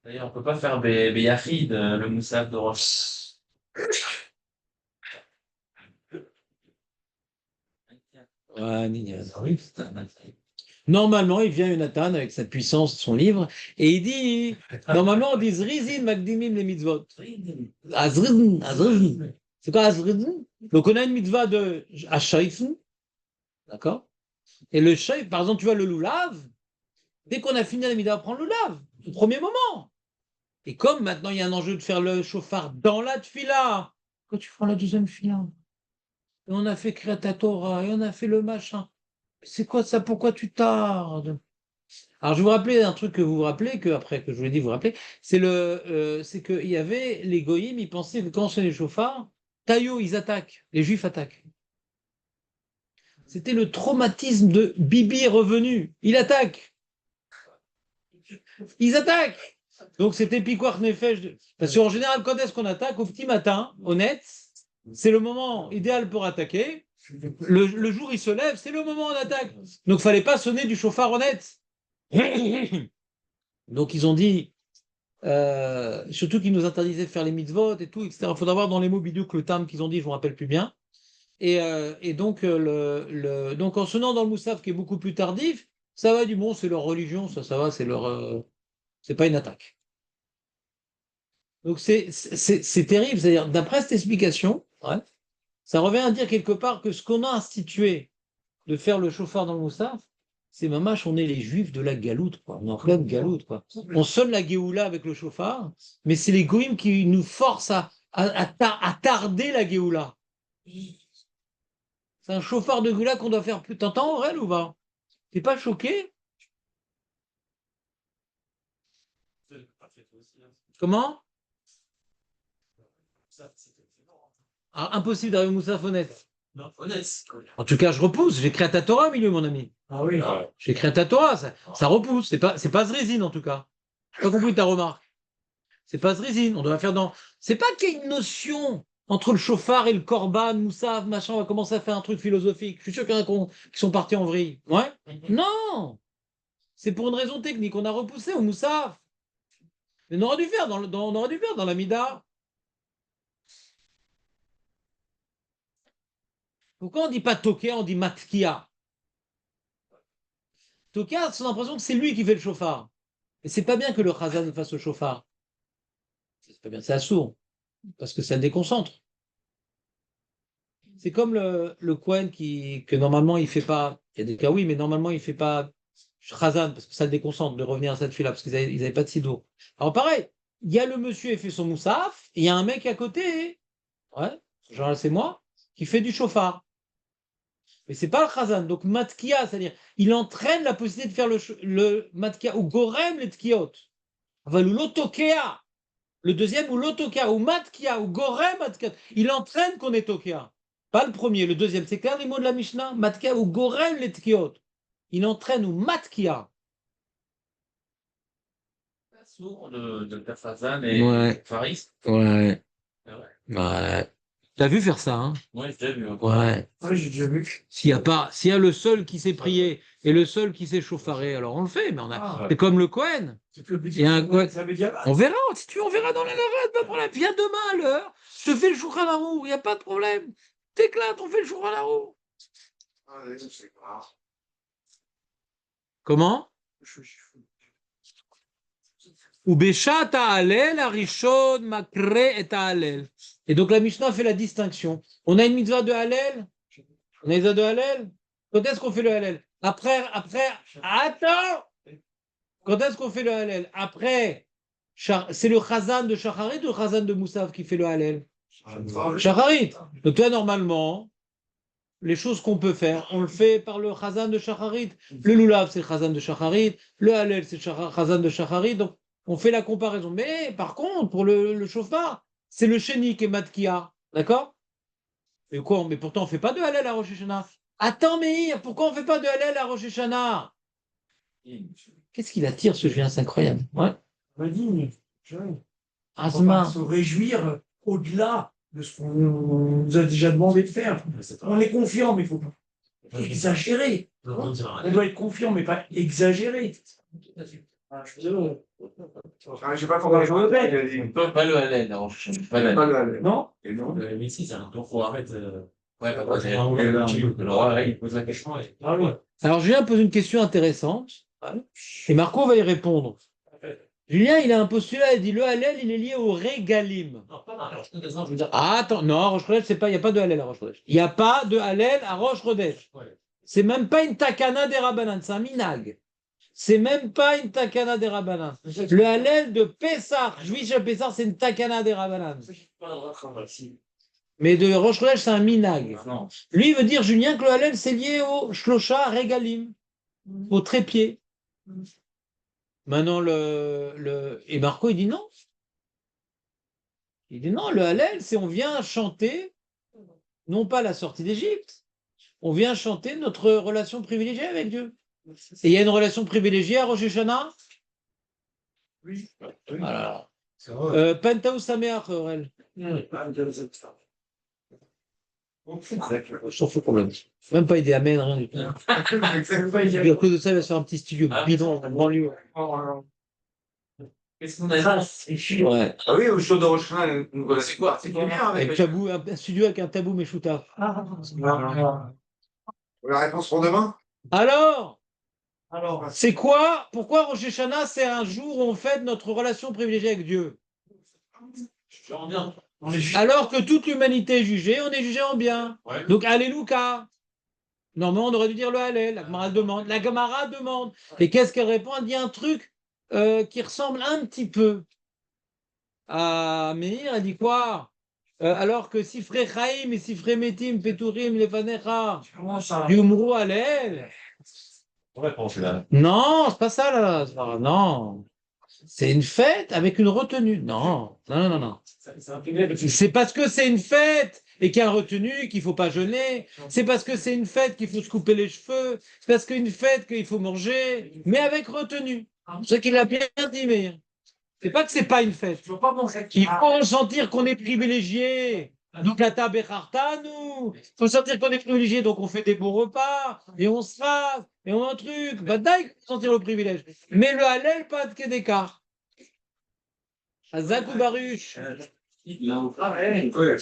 D'ailleurs, on peut pas faire Beyachid, le Moussaf de Roche. Ouais, normalement, il vient Jonathan avec sa puissance, son livre, et il dit, normalement, on dit Zrizin Magdimim les mitzvot. Azrizin, Azrizin. C'est quoi Azrizin? Donc, on a une mitzvah de Ashayfn, d'accord? Et le Shaif, par exemple, tu vois le loulav, dès qu'on a fini la mitzvah, on prend le loulav, au premier moment. Et comme maintenant, il y a un enjeu de faire le chauffard dans la tfila, quand tu prends la deuxième fila, et on a fait Kriyat Torah, et on a fait le machin. C'est quoi ça? Pourquoi tu tardes? Alors, je vais vous rappeler un truc que vous vous rappelez, que après que je vous l'ai dit, vous vous rappelez, c'est qu'il y avait les goyim, ils pensaient que quand c'est les chauffards, Taïo, ils attaquent, les juifs attaquent. C'était le traumatisme de Bibi est revenu, il attaque. Ils attaquent. Donc c'était Pikuach Nefesh. Parce qu'en général, quand est-ce qu'on attaque? Au petit matin, honnête, c'est le moment idéal pour attaquer. Le jour, il se lève, c'est le moment où on attaque. Donc, il fallait pas sonner du chauffard honnête. Donc, ils ont dit, surtout qu'ils nous interdisaient de faire les mitzvot et tout, etc. Il faudra voir dans les mots bidou que le terme qu'ils ont dit, je ne me rappelle plus bien. Et donc, donc, en sonnant dans le Moussaf, qui est beaucoup plus tardif, ça va du bon, c'est leur religion, ça va, c'est leur. C'est pas une attaque. Donc, c'est terrible. C'est-à-dire, d'après cette explication, ouais, ça revient à dire quelque part que ce qu'on a institué de faire le chauffard dans le Moussaf, c'est mamache, on est les juifs de la galoute, quoi. On est en pleine galoute, quoi. On sonne la Géoula avec le chauffard, mais c'est les goïms qui nous forcent à tarder la Géoula. C'est un chauffard de Géoula qu'on doit faire plus. T'entends, Aurel, ou pas? T'es pas choqué? Comment? Ah, impossible d'arriver au Moussaf honnête. Non, honnête. En tout cas, je repousse. J'ai créé ta Torah au milieu, mon ami. Ah oui. J'ai créé ta Torah. Ça repousse. C'est pas Zrézine, en tout cas. J'ai pas compris ta remarque. C'est pas Zrézine. On doit faire dans. C'est pas qu'il y a une notion entre le chauffard et le korban, moussaf, machin. On va commencer à faire un truc philosophique. Je suis sûr qu'il y en a qui sont partis en vrille. Ouais? Non! C'est pour une raison technique. On a repoussé au moussaf. Mais on aurait dû faire on aurait dû faire dans la mida. Pourquoi on dit pas tokia, on dit matkia? Tokia, c'est l'impression que c'est lui qui fait le chauffard. Et c'est pas bien que le chazan fasse le chauffard. C'est pas bien, c'est assourd. Parce que ça le déconcentre. C'est comme le Kohen que normalement il fait pas. Il y a des cas oui, mais normalement il fait pas chazan parce que ça le déconcentre de revenir à cette fille-là parce qu'ils avaient pas de sidour. Alors pareil, il y a le monsieur qui fait son moussaf, et il y a un mec à côté, ouais, genre c'est moi, qui fait du chauffard. Mais c'est pas le chazan. Donc matkia, c'est-à-dire il entraîne la possibilité de faire le matkia ou gorem les tkiot. Enfin, ou l'otokea. Le deuxième, ou l'otokea, ou matkia, ou gorem matkia. Il entraîne qu'on est tokea. Pas le premier, le deuxième. C'est clair les mots de la Mishnah? Matkia ou gorem les tkiot. Il entraîne ou matkia. Sourd de Tafazan et Ouais. Faris. Ouais. Ah ouais. Ouais. T'as vu faire ça, hein? Ouais, j'ai déjà vu. Ouais. Oui, j'ai déjà vu. S'il y a le seul qui s'est prié et le seul qui s'est chauffaré, alors on le fait, mais c'est comme le Kohen. Il y a un Kohen. On verra, si tu veux, on verra dans la Lorette, pas de problème. Viens demain à l'heure, je te fais le Shulchan Arour, il n'y a pas de problème. T'éclates, on fait le Shulchan Arour. Comment? Ou Beshat Ha'alel, Arishon, Makre et Ha'alel. Et donc la Mishnah fait la distinction. On a une mitzvah de Hallel. On a une mitzvah de Hallel. Quand est-ce qu'on fait le Hallel? Après, attends! Quand est-ce qu'on fait le Hallel? Après C'est le Chazan de Shacharit ou le Chazan de Moussaf qui fait le Hallel? Shacharit. Donc toi, normalement, les choses qu'on peut faire, on le fait par le Chazan de Shacharit. Le Lulav, c'est le Chazan de Shacharit. Le Hallel, c'est le Chazan de Shacharit. Donc, on fait la comparaison. Mais par contre, pour le chauffard, c'est le Sheni qui est Matkia. D'accord? Mais quoi? Mais pourtant, on ne fait pas de Hallel à Rosh Hashanah. Attends, Meir, pourquoi on ne fait pas de Hallel à Rosh Hashanah? Qu'est-ce qu'il attire, ce Julien? C'est incroyable. Ouais. On m'a dit, mais, je- on Asma. va se réjouir au-delà de ce qu'on nous a déjà demandé de faire. On est confiant, mais il ne faut pas exagérer. On doit être confiant, mais pas exagérer. Ah, je suis désolé. J'ai pas compris. Je répète. Pas le Hallel, à Rosh Hashanah, pas le Hallel. Pas le Hallel. Non? Et non. Mais si, c'est un tour, faut arrêter. Ouais, pas le Ah, ouais, Hallel. ouais. Alors là, il pose la question. Ah oui. Alors, Julien pose une question intéressante. Et Marco va y répondre. Julien, il a un postulat, il dit le Hallel, il est lié au régalim. Non, pas mal. Alors, je veux dire. Ah, attends, non, à Rosh Chodesh, c'est pas, il n'y a pas de Hallel à Rosh Chodesh. Il n'y a pas de Hallel à Rosh Chodesh. Ouais. C'est même pas une takana des Rabbanan, c'est un minag. C'est même pas une takana des Rabbanan. Le Hallel de Pessah, juif de Pessah, c'est une takana des Rabbanan. Mais de Rosh Chodesh, c'est un minag. Non. Lui, il veut dire, Julien, que le Hallel, c'est lié au Shlosha Regalim, au trépied. Maintenant, et Marco, il dit non. Il dit non, le Hallel, c'est on vient chanter, non pas la sortie d'Égypte, on vient chanter notre relation privilégiée avec Dieu. Et il y a une relation privilégiée à Rosh Hashanah? Oui. Voilà. C'est vrai. Pentaou Sameach, Aurel. Je s'en fous problème. Même pas idée amène, rien du tout. Et puis à cause de ça, il va se faire un petit studio bidon en banlieue. Qu'est-ce qu'on a dit? Ouais. Ah oui, au show de Rosh Hashanah, une C'est relation quoi? particulière Avec avec. tabou, un studio avec un tabou Meshuta. La réponse pour demain? Alors, Alors, c'est quoi? Pourquoi Rosh Hashanah, c'est un jour où on fête notre relation privilégiée avec Dieu? Je reviens. on est Alors que toute l'humanité est jugée, on est jugé en bien. Ouais. Donc, Alléluia. Normalement, on aurait dû dire le Hallel. La Gemara demande. La Gemara demande. Et qu'est-ce qu'elle répond? Elle dit un truc qui ressemble un petit peu à Meir. Elle dit quoi? Alors que Sifrei Chaim et Sifrei Metim, Peturim, Lefanecha, comment ça? Yumru Hallel. Réponse là. Non, c'est pas ça là. Non. C'est une fête avec une retenue. Non, non, non, non. C'est un privilège. C'est parce que c'est une fête et qu'il y a un retenu qu'il ne faut pas jeûner. C'est parce que c'est une fête qu'il faut se couper les cheveux. C'est parce qu'une fête qu'il faut manger, mais avec retenue. C'est ce qu'il a bien dit, mais c'est pas que c'est pas une fête. Je veux pas manger. Il faut sentir qu'on est privilégié. Donc la table est nous. Il faut sentir qu'on est privilégié, donc on fait des beaux repas et on se rase et on a un truc. Bah d'ailleurs, sentir le privilège. Mais le Hallel, pas de quai d'écart. Azak ou Baruch. Là, Ah ouais. Ouais.